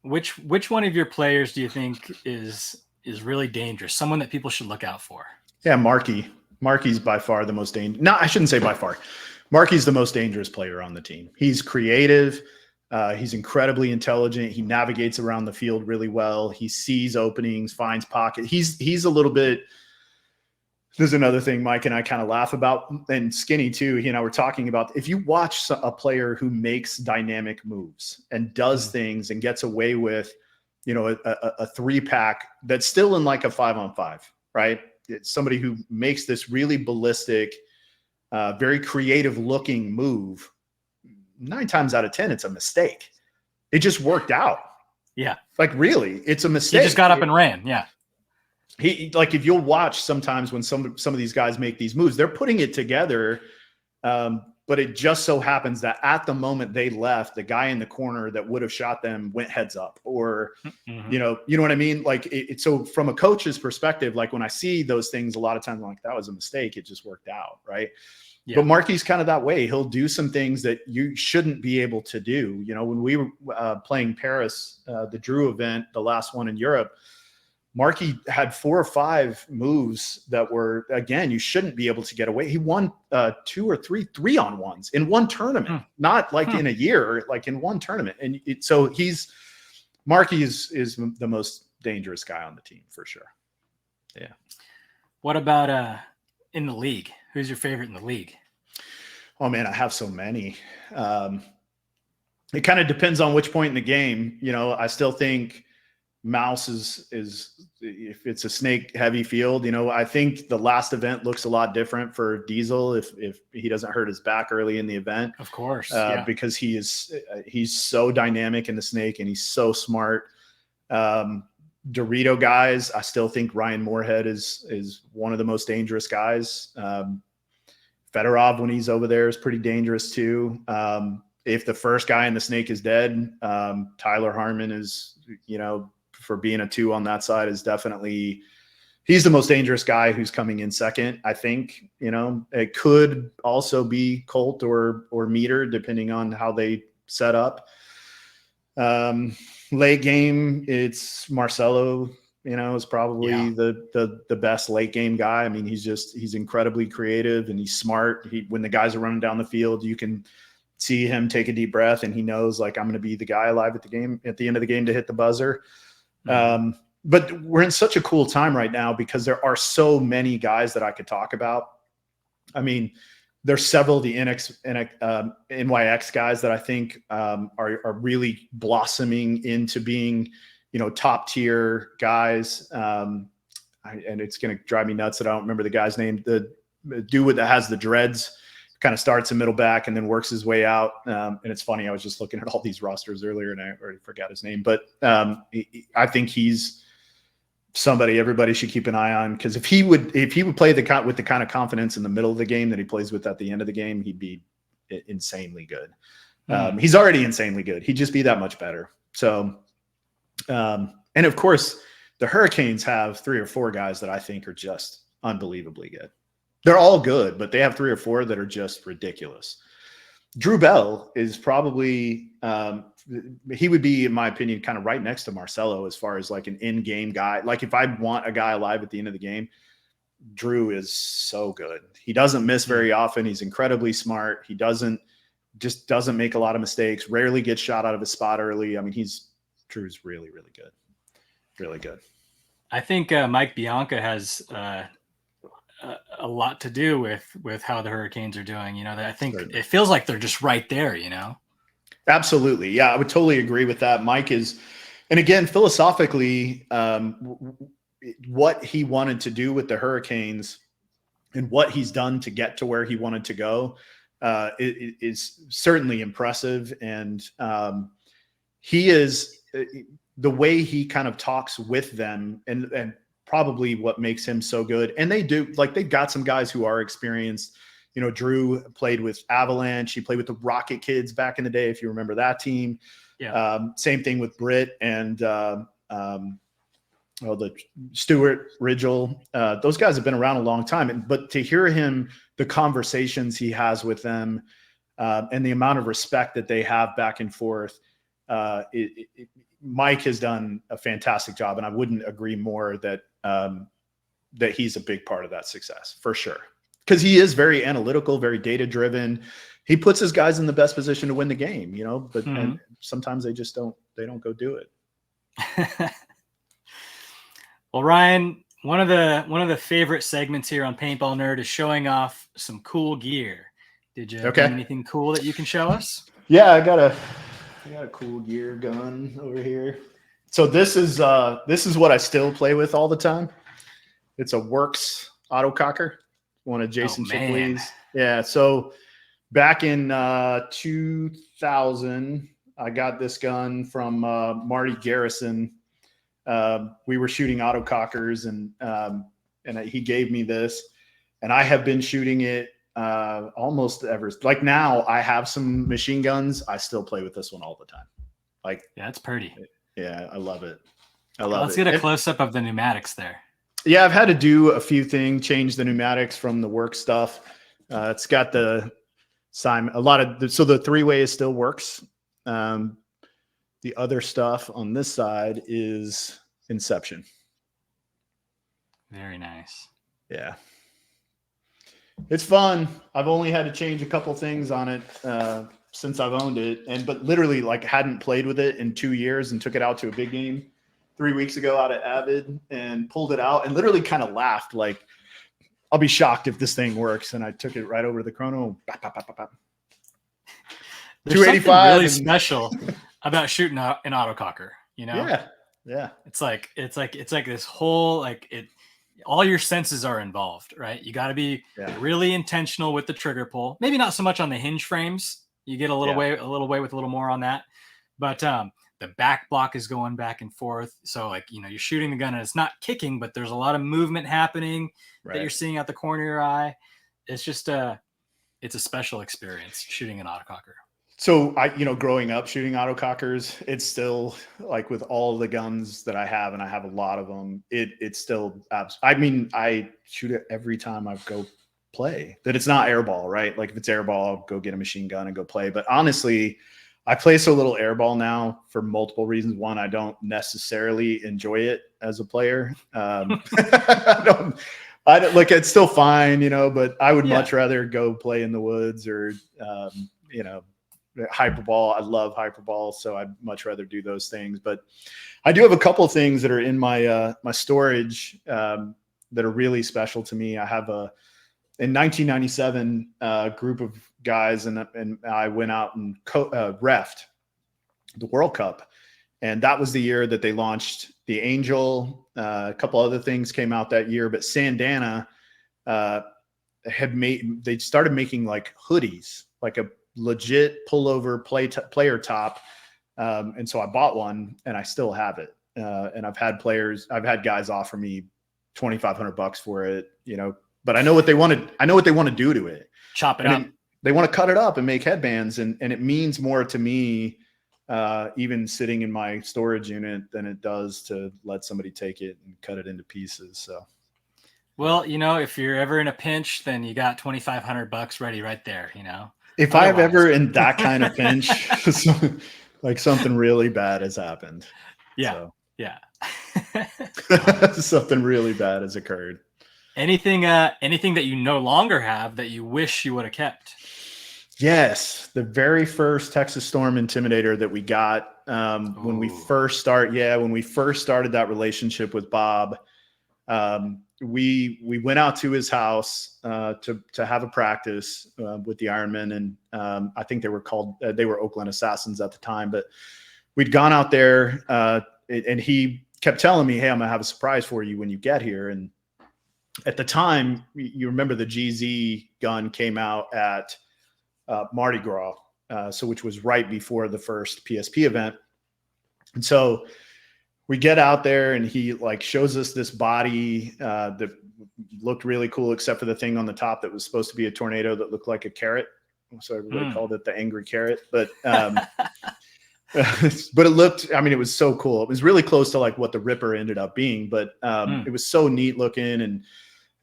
Which one of your players do you think is really dangerous? Someone that people should look out for?
Yeah, Markey. Markey's by far the most dangerous. No, I shouldn't say by far. Markey's the most dangerous player on the team. He's creative. He's incredibly intelligent. He navigates around the field really well. He sees openings, finds pockets. He's a little bit. There's another thing Mike and I kind of laugh about, and Skinny too. He and I were talking about, if you watch a player who makes dynamic moves and does things and gets away with, a 3-pack that's still in like a 5-on-5, right? It's somebody who makes this really ballistic, very creative looking move. 9 times out of 10, it's a mistake. It just worked out.
Yeah.
Like, really, it's a mistake.
He just got up and ran. Yeah.
If you'll watch sometimes when some of these guys make these moves, they're putting it together. But it just so happens that at the moment they left, the guy in the corner that would have shot them went heads up, or, you know what I mean? Like, so from a coach's perspective, like when I see those things, a lot of times I'm like, that was a mistake. It just worked out. Right. But Marky's kind of that way. He'll do some things that you shouldn't be able to do. You know, when we were playing Paris, the Drew event, the last one in Europe, Marky had 4 or 5 moves that were, again, you shouldn't be able to get away. He won 2 or 3 3-on-1s in one tournament, not like in a year, like in one tournament. And so Marky is the most dangerous guy on the team for sure. Yeah.
What about in the league? Who's your favorite in the league?
Oh man, I have so many. It kind of depends on which point in the game. You know, I still think Mouse is if it's a snake heavy field, you know, I think the last event looks a lot different for Diesel if he doesn't hurt his back early in the event.
Of course.
Because he's so dynamic in the snake and he's so smart. Dorito guys, I still think Ryan Moorhead is one of the most dangerous guys. Fedorov, when he's over there, is pretty dangerous too. If the first guy in the snake is dead, Tyler Harmon is, you know, for being a 2 on that side is definitely, he's the most dangerous guy who's coming in second. I think, you know, it could also be Colt or Meter, depending on how they set up. Late game, it's Marcelo, you know, is probably the best late game guy. I mean, he's incredibly creative and he's smart. When the guys are running down the field, you can see him take a deep breath and he knows, like, I'm going to be the guy alive at the end of the game to hit the buzzer. But we're in such a cool time right now because there are so many guys that I could talk about. I mean, there's several of the NYX guys that I think are really blossoming into being, you know, top tier guys. And it's going to drive me nuts that I don't remember the guy's name. The dude that has the dreads kind of starts a middle back and then works his way out. And it's funny, I was just looking at all these rosters earlier and I already forgot his name. But I think he's somebody everybody should keep an eye on, because if he would play with the kind of confidence in the middle of the game that he plays with at the end of the game, he'd be insanely good. He's already insanely good. He'd just be that much better. So, and of course, the Hurricanes have 3 or 4 guys that I think are just unbelievably good. They're all good, but they have 3 or 4 that are just ridiculous. Drew Bell is probably he would be, in my opinion, kind of right next to Marcelo as far as like an in-game guy. Like if I want a guy alive at the end of the game, Drew is so good. He doesn't miss very often. He's incredibly smart. He doesn't make a lot of mistakes, rarely gets shot out of his spot early. I mean, Drew's really, really good. Really good.
I think Mike Bianca has a lot to do with how the Hurricanes are doing. You know, I think it feels like they're just right there, you know?
Absolutely. Yeah, I would totally agree with that. Mike is, and again, philosophically, what he wanted to do with the Hurricanes and what he's done to get to where he wanted to go is certainly impressive. And he is, the way he kind of talks with them and probably what makes him so good. And they've got some guys who are experienced. You know, Drew played with Avalanche. He played with the Rocket Kids back in the day, if you remember that team. Yeah. Same thing with Britt and the Stuart Ridgel. Those guys have been around a long time. But to hear him, the conversations he has with them, and the amount of respect that they have back and forth, Mike has done a fantastic job. And I wouldn't agree more that he's a big part of that success, for sure. Because he is very analytical, very data-driven. He puts his guys in the best position to win the game, you know, but and sometimes they don't go do it.
Well, Ryan, one of the favorite segments here on Paintball Nerd is showing off some cool gear. Did you have anything cool that you can show us?
Yeah, I got a cool gear gun over here. So this is what I still play with all the time. It's a Works Autococker, one of Jason Chickley's. Yeah. So back in 2000, I got this gun from Marty Garrison. We were shooting Autocockers, and he gave me this, and I have been shooting it almost ever. Like now, I have some machine guns. I still play with this one all the time. Like,
yeah, that's pretty.
Yeah, I love it.
Let's get a close up of the pneumatics there.
Yeah, I've had to do a few things, change the pneumatics from the Work stuff. It's got the Simon, so the 3-way still works. The other stuff on this side is Inception.
Very nice.
Yeah. It's fun. I've only had to change a couple things on it since I've owned it, but literally like hadn't played with it in 2 years and took it out to a big game 3 weeks ago out at Avid and pulled it out and literally kind of laughed like, I'll be shocked if this thing works. And I took it right over to the chrono. Bap, bap, bap, bap, bap.
There's 285 really special about shooting an autococker, you know?
Yeah.
It's like this whole, like all your senses are involved, right? You got to be really intentional with the trigger pull. Maybe not so much on the hinge frames. You get a little way with a little more on that, but the back block is going back and forth. So like, you know, you're shooting the gun and it's not kicking, but there's a lot of movement happening that you're seeing out the corner of your eye. It's just it's a special experience shooting an autococker. So
growing up shooting autocockers, it's still like with all the guns that I have, and I have a lot of them, it's still, I shoot it every time I go play. That it's not airball, right? Like if it's airball, I'll go get a machine gun and go play. But honestly, I play so little airball now for multiple reasons. One, I don't necessarily enjoy it as a player. I don't like, it's still fine, but I would much rather go play in the woods or, hyperball. I love hyperball, so I'd much rather do those things. But I do have a couple of things that are in my my storage that are really special to me. I have in 1997 group of guys, and I went out and reffed the World Cup, and that was the year that they launched the Angel. A couple other things came out that year, but Sandana they started making like hoodies, like a legit pullover player top. And so I bought one and I still have it. And I've had guys offer me $2,500 for it, but I know what they want to do to it.
Chop it up.
They want to cut it up and make headbands. And it means more to me, even sitting in my storage unit, than it does to let somebody take it and cut it into pieces. So,
well, if you're ever in a pinch, then you got $2,500 ready right there,
If I'm ever in that kind of pinch, like something really bad has happened.
Yeah.
So.
Yeah.
Something really bad has occurred.
Anything that you no longer have that you wish you would have kept?
Yes. The very first Texas Storm Intimidator that we got when we first started that relationship with Bob, we went out to his house to have a practice with the Ironmen, and I think they were Oakland Assassins at the time, but we'd gone out there and he kept telling me, "Hey, I'm gonna have a surprise for you when you get here." And at the time, you remember the GZ gun came out at Mardi Gras, which was right before the first PSP event, and so we get out there and he like shows us this body that looked really cool, except for the thing on the top that was supposed to be a tornado that looked like a carrot. So everybody called it the angry carrot, but but it looked, it was so cool. It was really close to like what the Ripper ended up being, but it was so neat looking.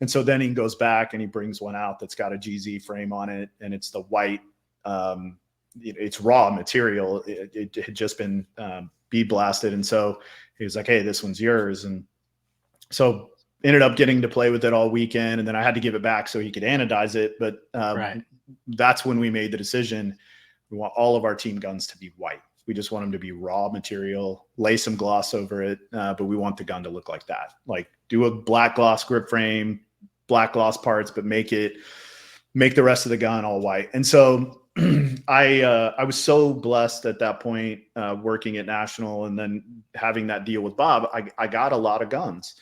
And so then he goes back and he brings one out that's got a GZ frame on it. And it's the white, it's raw material. It had just been bead blasted. And so he was like, "Hey, this one's yours." And so ended up getting to play with it all weekend. And then I had to give it back so he could anodize it. But that's when we made the decision. We want all of our team guns to be white. We just want them to be raw material, lay some gloss over it. But we want the gun to look like that. Like do a black gloss grip frame, black gloss parts, but make the rest of the gun all white. And so I was so blessed at that point, working at National and then having that deal with Bob. I got a lot of guns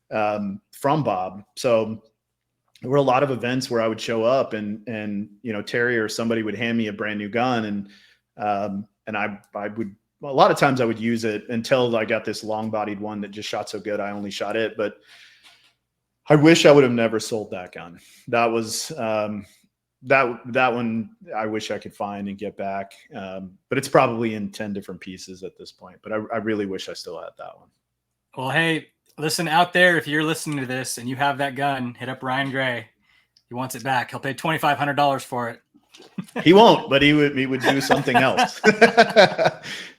from Bob. So there were a lot of events where I would show up and Terry or somebody would hand me a brand new gun, and I would, a lot of times I would use it until I got this long bodied one that just shot so good I only shot it. But I wish I would have never sold that gun. That was that one I wish I could find and get back. But it's probably in 10 different pieces at this point. But I really wish I still had that one.
Well, hey, listen out there, if you're listening to this and you have that gun, hit up Ryan Gray. He wants it back. He'll pay $2,500 for it.
He won't, but he would do something else.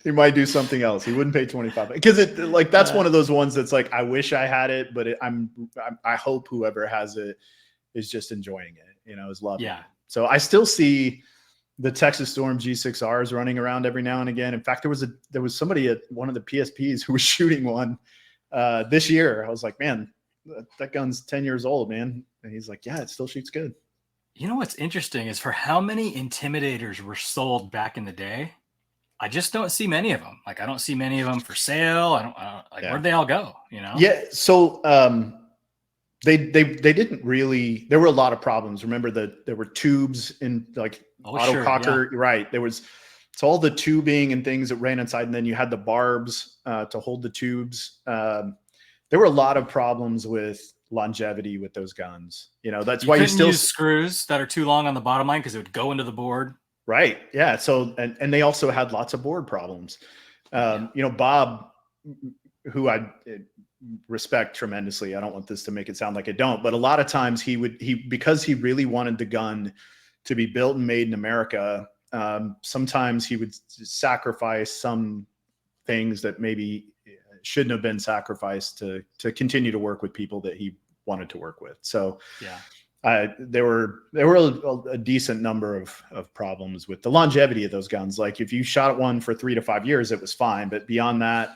He might do something else. He wouldn't pay 25 because it like that's one of those ones that's like I wish I had it, but I hope whoever has it is just enjoying it. You know, is loving it. So I still see the Texas Storm G6Rs running around every now and again. In fact, there was somebody at one of the PSPs who was shooting one this year. I was like, man, that gun's 10 years old, man. And he's like, yeah, it still shoots good.
You know what's interesting is for how many Intimidators were sold back in the day, I just don't see many of them. Like I don't see many of them for sale. I don't where'd they all go? You know?
Yeah. So they didn't really. There were a lot of problems. Remember that there were tubes in like Autococker, right? It's all the tubing and things that ran inside, and then you had the barbs to hold the tubes. There were a lot of problems with longevity with those guns. You know, that's why you still
use screws that are too long on the bottom line because it would go into the board.
Right. Yeah. So, and they also had lots of board problems. You know, Bob, who I respect tremendously. I don't want this to make it sound like I don't, but a lot of times because he really wanted the gun to be built and made in America. Sometimes he would sacrifice some things that maybe shouldn't have been sacrificed to continue to work with people that he wanted to work with. So there were a decent number of problems with the longevity of those guns. Like if you shot one for 3 to 5 years, it was fine. But beyond that,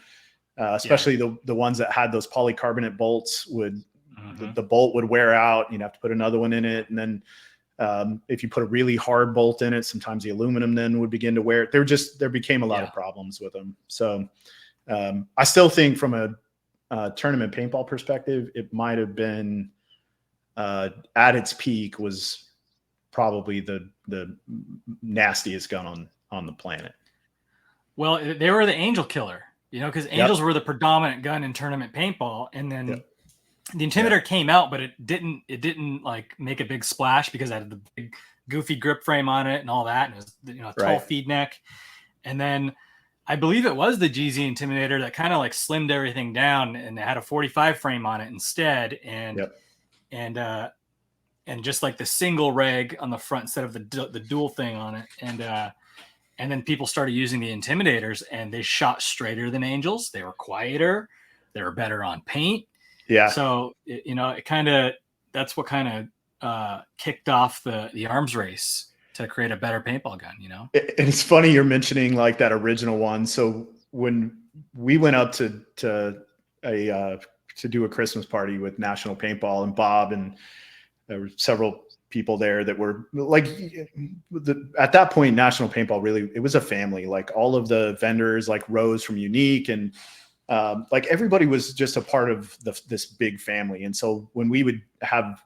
especially the ones that had those polycarbonate bolts the bolt would wear out. You'd have to put another one in it. And then if you put a really hard bolt in it, sometimes the aluminum then would begin to wear it. There became a lot of problems with them. So I still think from a tournament paintball perspective, it might have been at its peak was probably the nastiest gun on the planet. Well,
they were the Angel killer, you know, because Angels were the predominant gun in tournament paintball, and then the Intimidator came out, but it didn't like make a big splash because it had the big goofy grip frame on it and all that, and it was, you know, a tall feed neck. And then I believe it was the GZ Intimidator that kind of like slimmed everything down, and it had a 45 frame on it instead, and just like the single reg on the front instead of the dual thing on it, and then people started using the Intimidators, and they shot straighter than Angels. They were quieter, they were better on paint. Yeah. So you know, that's what kind of kicked off the arms race to create a better paintball gun, you know?
It's funny you're mentioning like that original one. So when we went up to do a Christmas party with National Paintball and Bob, and there were several people there that were like, at that point, National Paintball really, it was a family. Like all of the vendors, like Rose from Unique, and like everybody was just a part of this big family. And so when we would have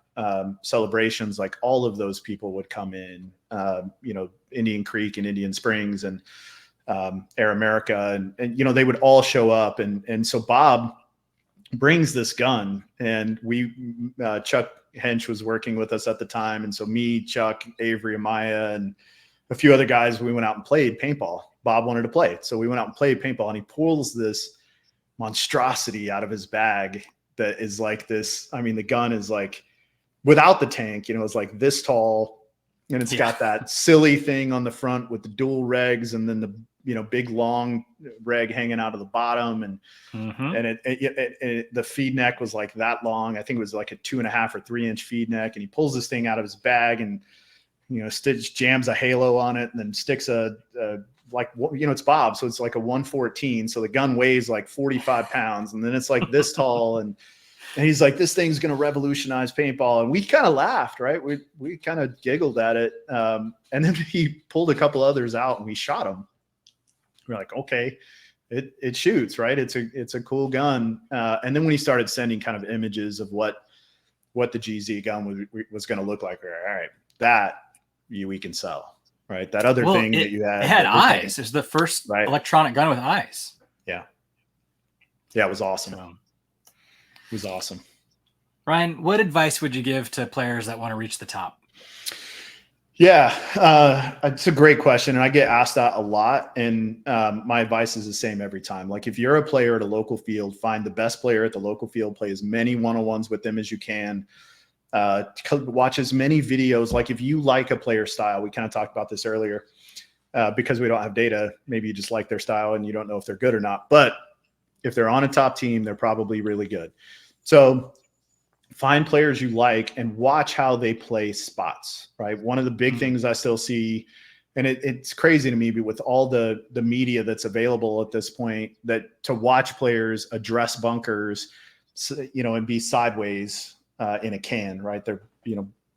celebrations, like all of those people would come in, you know, Indian Creek and Indian Springs and Air America, and you know, they would all show up, and so Bob brings this gun, and Chuck Hench was working with us at the time, and so me, Chuck, Avery, Amaya, and a few other guys, we went out and played paintball. Bob wanted to play, so we went out and played paintball, and he pulls this monstrosity out of his bag that is like this. I mean, the gun is like, without the tank, you know, it's like this tall, and it's got that silly thing on the front with the dual regs, and then the, you know, big long reg hanging out of the bottom, and the feed neck was like that long. I think it was like a 2.5 or 3 inch feed neck, and he pulls this thing out of his bag, and you know, jams a halo on it, and then sticks like, you know, it's Bob, so it's like a 114, so the gun weighs like 45 pounds, and then it's like this tall, and he's like, this thing's going to revolutionize paintball. And we kind of laughed, right? We kind of giggled at it. And then he pulled a couple others out, and we shot them. We're like, okay, it shoots, right? It's a cool gun. And then when he started sending kind of images of what the GZ gun was going to look like, we're like, all right, that we can sell, right? That other thing that you had.
It had eyes. It's the first electronic gun with eyes.
Yeah. Yeah, it was awesome. It was awesome.
Ryan, what advice would you give to players that want to reach the top?
Yeah, it's a great question, and I get asked that a lot, and my advice is the same every time. Like, if you're a player at a local field, find the best player at the local field, play as many one-on-ones with them as you can. Watch as many videos. Like if you like a player style, we kind of talked about this earlier, because we don't have data. Maybe you just like their style and you don't know if they're good or not. But if they're on a top team, they're probably really good. So find players you like and watch how they play spots, right? One of the big things I still see, and it's crazy to me, but with all the media that's available at this point, that to watch players address bunkers, and be sideways in a can, right? They're,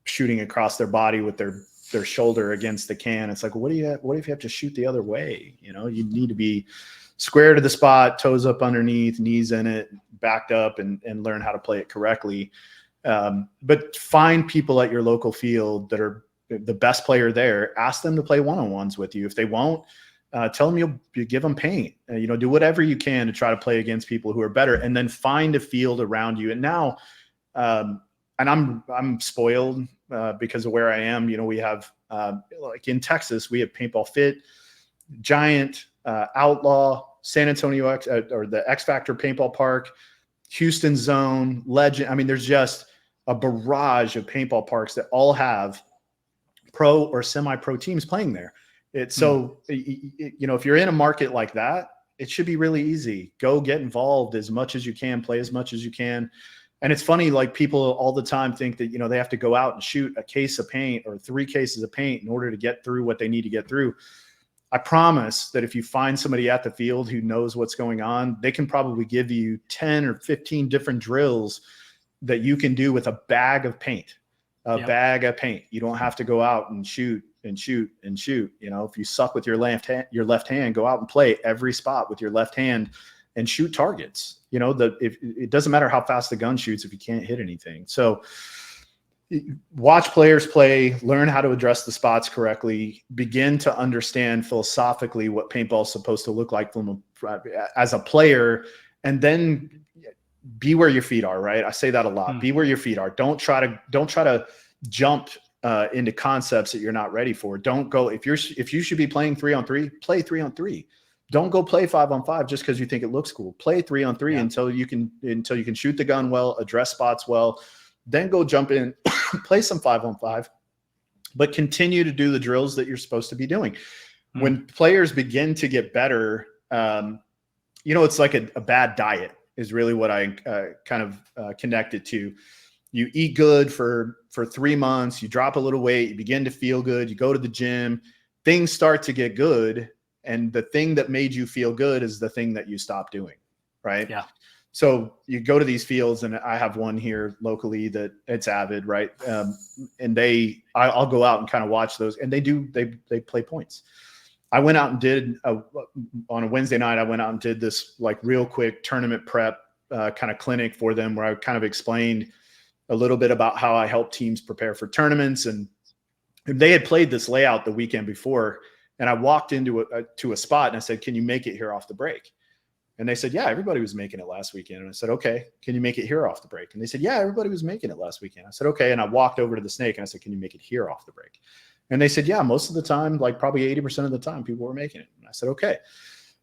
shooting across their body with their shoulder against the can. It's like, what if you have to shoot the other way? You need to be square to the spot, toes up underneath, knees in it, backed up, and learn how to play it correctly. But find people at your local field that are the best player there. Ask them to play one-on-ones with you. If they won't, tell them you give them paint. Do whatever you can to try to play against people who are better, and then find a field around you. And now, and I'm spoiled because of where I am. We have like in Texas, we have Paintball Fit, Giant, Outlaw, San Antonio or the X Factor Paintball Park, Houston Zone, Legend. I mean, there's just a barrage of paintball parks that all have pro or semi-pro teams playing there. It's so, if you're in a market like that, it should be really easy. Go get involved as much as you can, play as much as you can. And it's funny, like people all the time think that, they have to go out and shoot a case of paint or 3 cases of paint in order to get through what they need to get through. I promise that if you find somebody at the field who knows what's going on, they can probably give you 10 or 15 different drills that you can do with a bag of paint, bag of paint. You don't have to go out and shoot and shoot and shoot. If you suck with your left hand, go out and play every spot with your left hand and shoot targets. If it doesn't matter how fast the gun shoots if you can't hit anything. So watch players play, learn how to address the spots correctly, begin to understand philosophically what paintball is supposed to look like as a player, and then be where your feet are, right? I say that a lot. Be where your feet are. Don't try to jump into concepts that you're not ready for. Don't go, if you should be playing 3-on-3, play 3-on-3. Don't go play 5-on-5 just because you think it looks cool. Play 3-on-3 until you can shoot the gun well, address spots well. Then go jump in, play some 5-on-5, but continue to do the drills that you're supposed to be doing. When players begin to get better, it's like a bad diet is really what I kind of connect it to. You eat good for 3 months, you drop a little weight, you begin to feel good, you go to the gym, things start to get good. And the thing that made you feel good is the thing that you stop doing, right? Yeah. So you go to these fields, and I have one here locally that it's Avid, right? And I'll go out and kind of watch those, and they play points. I went out and did on a Wednesday night, I went out and did this like real quick tournament prep kind of clinic for them, where I kind of explained a little bit about how I help teams prepare for tournaments. And they had played this layout the weekend before, and I walked into a spot and I said, "Can you make it here off the break?" And they said, "Yeah, everybody was making it last weekend." And I said, "Okay, can you make it here off the break?" And they said, "Yeah, everybody was making it last weekend." I said, "Okay." And I walked over to the snake and I said, "Can you make it here off the break?" And they said, "Yeah, most of the time, like probably 80% of the time, people were making it." And I said, "Okay."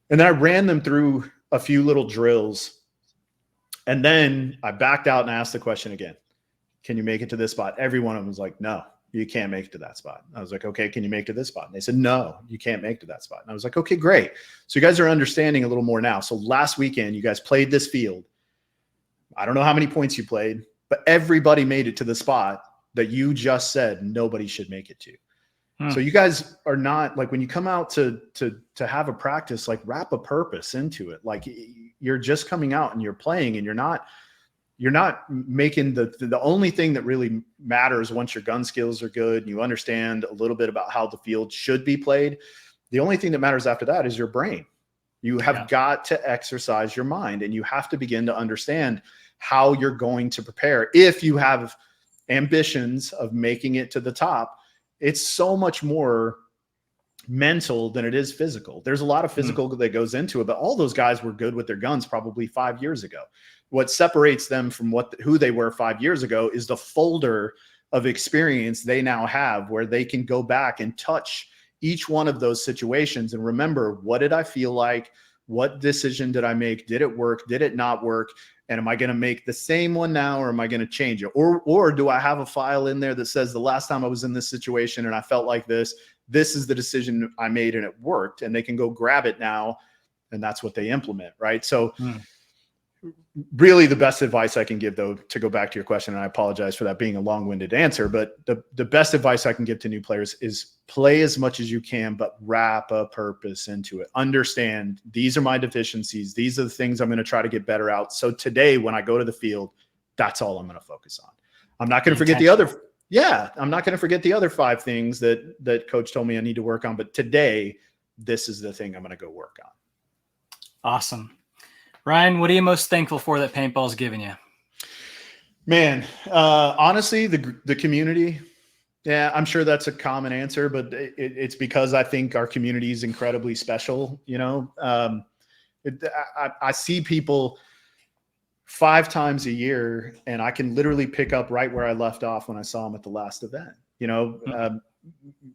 And then I ran them through a few little drills. And then I backed out and asked the question again, "Can you make it to this spot?" Every one of them was like, "No, you can't make it to that spot." I was like, "Okay, can you make it to this spot?" And they said, "No, you can't make it to that spot." And I was like, "Okay, great. So you guys are understanding a little more now." So last weekend, you guys played this field. I don't know how many points you played, but everybody made it to the spot that you just said nobody should make it to. So you guys are not like, when you come out to have a practice, like wrap a purpose into it. Like you're just coming out and you're playing, and you're not making the only thing that really matters once your gun skills are good and you understand a little bit about how the field should be played. The only thing that matters after that is your brain. You have got to exercise your mind, and you have to begin to understand how you're going to prepare. If you have ambitions of making it to the top, it's so much more mental than it is physical. There's a lot of physical that goes into it, but all those guys were good with their guns probably 5 years ago. What separates them from who they were 5 years ago is the folder of experience they now have, where they can go back and touch each one of those situations and remember, what did I feel like? What decision did I make? Did it work? Did it not work? And am I going to make the same one now, or am I going to change it? Or do I have a file in there that says the last time I was in this situation and I felt like this is the decision I made and it worked, and they can go grab it now, and that's what they implement, right? So really the best advice I can give, though, to go back to your question, and I apologize for that being a long-winded answer, but the best advice I can give to new players is play as much as you can, but wrap a purpose into it. Understand these are my deficiencies. These are the things I'm going to try to get better out. So today, when I go to the field, that's all I'm going to focus on. I'm not going to forget the other. Yeah, I'm not going to forget the other 5 things that coach told me I need to work on. But today, this is the thing I'm going to go work on.
Awesome. Ryan, what are you most thankful for that paintball's given you?
Man, honestly, the community. Yeah, I'm sure that's a common answer, but it's because I think our community is incredibly special. You know, I see people 5 times a year, and I can literally pick up right where I left off when I saw them at the last event. You know,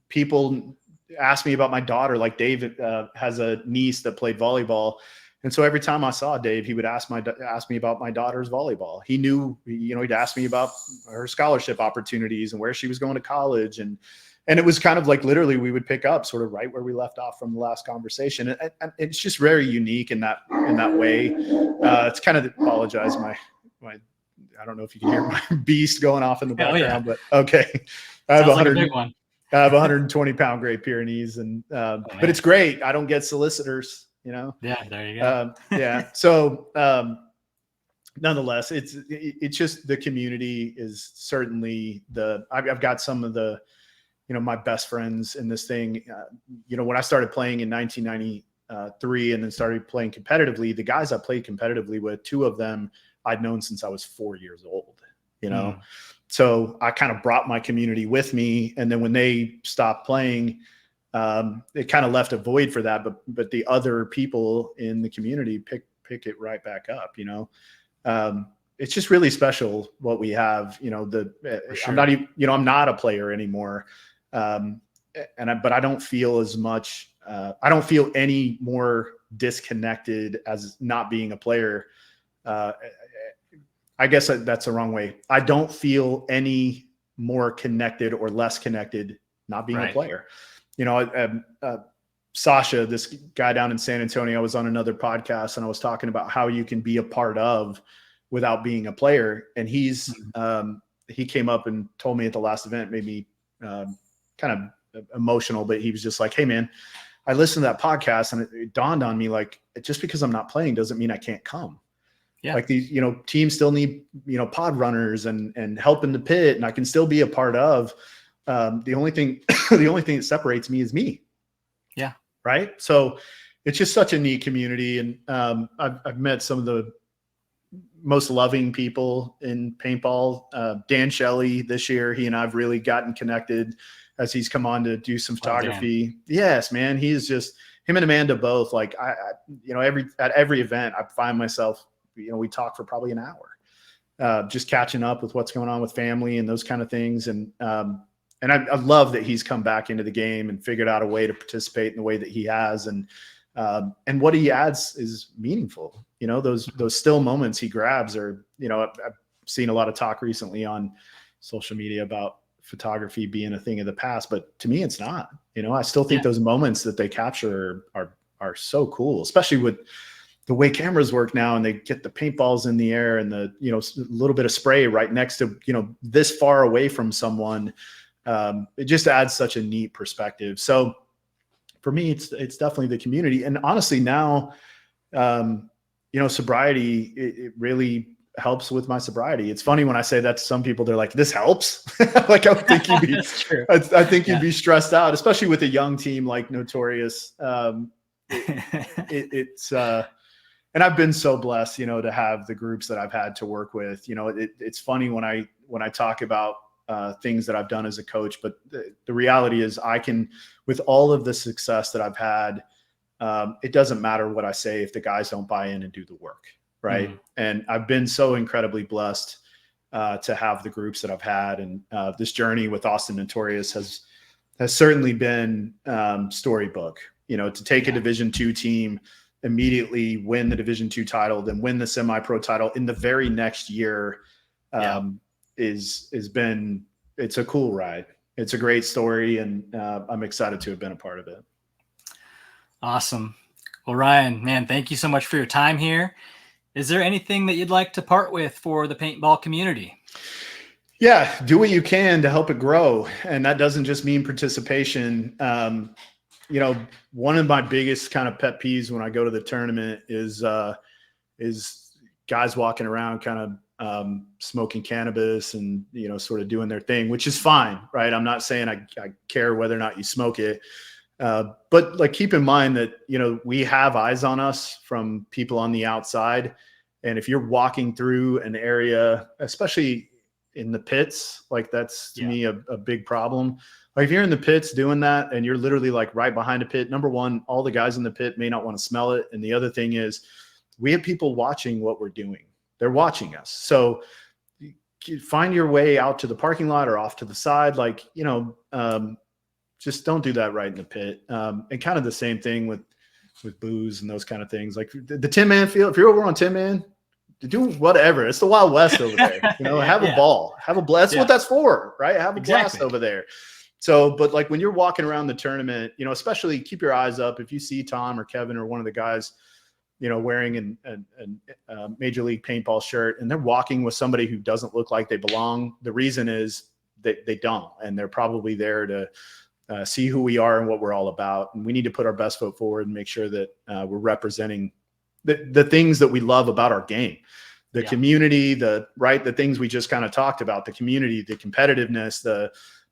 people ask me about my daughter. Like Dave has a niece that played volleyball. And so every time I saw Dave, he would ask me about my daughter's volleyball. He knew, you know, he'd ask me about her scholarship opportunities and where she was going to college. And it was kind of like literally we would pick up sort of right where we left off from the last conversation. And it's just very unique in that way. It's kind of, apologize, my I don't know if you can hear my beast going off in the background, but okay. I have
like a big one.
I have 120-pound Great Pyrenees, and but it's great. I don't get solicitors. You know?
Yeah, there you go.
Yeah. So nonetheless, it's just the community is certainly I've got some of the, you know, my best friends in this thing. You know, when I started playing in 1993 and then started playing competitively, the guys I played competitively with, 2 of them I'd known since I was 4 years old, you know? So I kind of brought my community with me. And then when they stopped playing, it kind of left a void for that, but the other people in the community pick it right back up. You know, it's just really special what we have. You know, sure. I'm not even, you know, I'm not a player anymore, but I don't feel as much. I don't feel any more disconnected as not being a player. I guess that's the wrong way. I don't feel any more connected or less connected not being a player. You know, Sasha, this guy down in San Antonio, I was on another podcast and I was talking about how you can be a part of without being a player. And he came up and told me at the last event, made me kind of emotional, but he was just like, hey man, I listened to that podcast and it dawned on me, like, just because I'm not playing doesn't mean I can't come. Yeah. Like these, you know, teams still need, you know, pod runners and help in the pit, and I can still be a part of. The only thing that separates me is me. Yeah. Right. So it's just such a neat community. And I've met some of the most loving people in paintball. Dan Shelley this year, he and I've really gotten connected as he's come on to do some photography. Yes, man. He's just, him and Amanda both, like you know, at every event I find myself, you know, we talk for probably an hour, just catching up with what's going on with family and those kind of things. And I love that he's come back into the game and figured out a way to participate in the way that he has. And what he adds is meaningful. You know, those still moments he grabs are, you know, I've seen a lot of talk recently on social media about photography being a thing of the past, but to me, it's not. You know, I still think those moments that they capture are so cool, especially with the way cameras work now, and they get the paintballs in the air and the, you know, a little bit of spray right next to, you know, this far away from someone. It just adds such a neat perspective. So for me, it's definitely the community. And honestly, now, you know, sobriety, it really helps with my sobriety. It's funny when I say that to some people, they're like, this helps. Like, I would think you'd be, I think you'd be stressed out, especially with a young team like Notorious. It's and I've been so blessed, you know, to have the groups that I've had to work with. You know, it's funny when I talk about things that I've done as a coach, but the reality is I can, with all of the success that I've had, it doesn't matter what I say if the guys don't buy in and do the work. Right. And I've been so incredibly blessed to have the groups that I've had. And this journey with Austin Notorious has certainly been storybook, you know, to take a Division II team immediately win the Division II title, then win the semi-pro title in the very next year, it's a cool ride. It's a great story, and I'm excited to have been a part of it.
Awesome. Well, Ryan, man, thank you so much for your time here. Is there anything that you'd like to part with for the paintball community?
Yeah, do what you can to help it grow. And that doesn't just mean participation. One of my biggest kind of pet peeves when I go to the tournament is guys walking around kind of smoking cannabis and, sort of doing their thing, which is fine, right? I'm not saying I care whether or not you smoke it. But like, keep in mind that, we have eyes on us from people on the outside. And if you're walking through an area, especially in the pits, like that's to me a big problem. Like if you're in the pits doing that and you're literally like right behind a pit, number one, all the guys in the pit may not want to smell it. And the other thing is we have people watching what we're doing. They're watching us. So find your way out to the parking lot or off to the side. Like, just don't do that right in the pit. And kind of the same thing with booze and those kind of things. Like the Tin Man field, if you're over on Tin Man, do whatever. It's the Wild West over there. Have a ball, have a blast. That's what that's for, right? Have a blast over there. So, but like when you're walking around the tournament, especially keep your eyes up. If you see Tom or Kevin or one of the guys, wearing a Major League Paintball shirt and they're walking with somebody who doesn't look like they belong, the reason is that they don't, and they're probably there to see who we are and what we're all about. And we need to put our best foot forward and make sure that we're representing the things that we love about our game, the community, the things we just kind of talked about, the community, the competitiveness,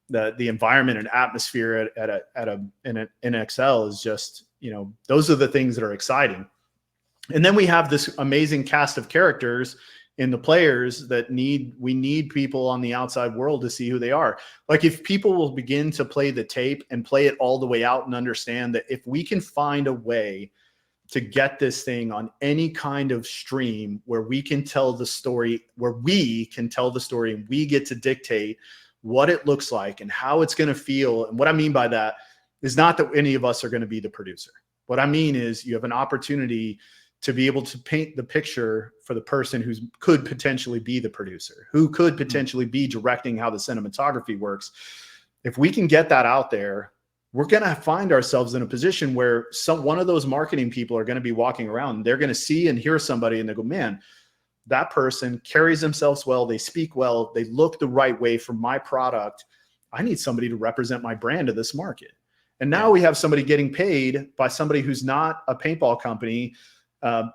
the environment and atmosphere at an NXL is just, those are the things that are exciting. And then we have this amazing cast of characters in the players that we need people on the outside world to see who they are. Like if people will begin to play the tape and play it all the way out and understand that if we can find a way to get this thing on any kind of stream where we can tell the story, and we get to dictate what it looks like and how it's going to feel. And what I mean by that is not that any of us are going to be the producer. What I mean is you have an opportunity to be able to paint the picture for the person who could potentially be the producer, who could potentially be directing how the cinematography works. If we can get that out there, we're going to find ourselves in a position where one of those marketing people are going to be walking around and they're going to see and hear somebody and they go, man, that person carries themselves well. They speak well. They look the right way for my product. I need somebody to represent my brand to this market. And now we have somebody getting paid by somebody who's not a paintball company,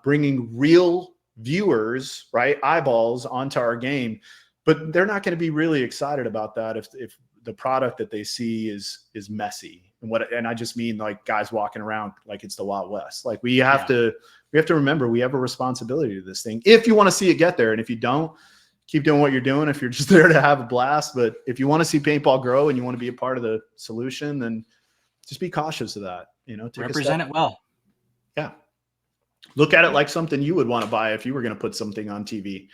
bringing real viewers, right, eyeballs onto our game, but they're not going to be really excited about that if the product that they see is messy. And I just mean like guys walking around like it's the Wild West. Like we have to remember we have a responsibility to this thing if you want to see it get there. And if you don't, keep doing what you're doing if you're just there to have a blast. But if you want to see paintball grow and you want to be a part of the solution, then just be cautious of that.
Represent it well.
Yeah. Look at it like something you would want to buy if you were going to put something on TV.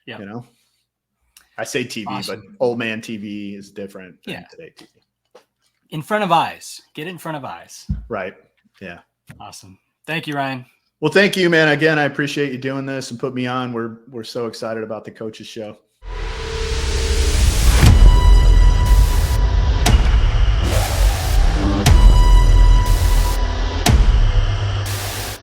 Yeah. I say TV, awesome. But old man TV is different than today TV.
In front of eyes. Get it in front of eyes.
Right. Yeah.
Awesome. Thank you, Ryan.
Well, thank you, man. Again, I appreciate you doing this and put me on. We're so excited about the Coaches Show.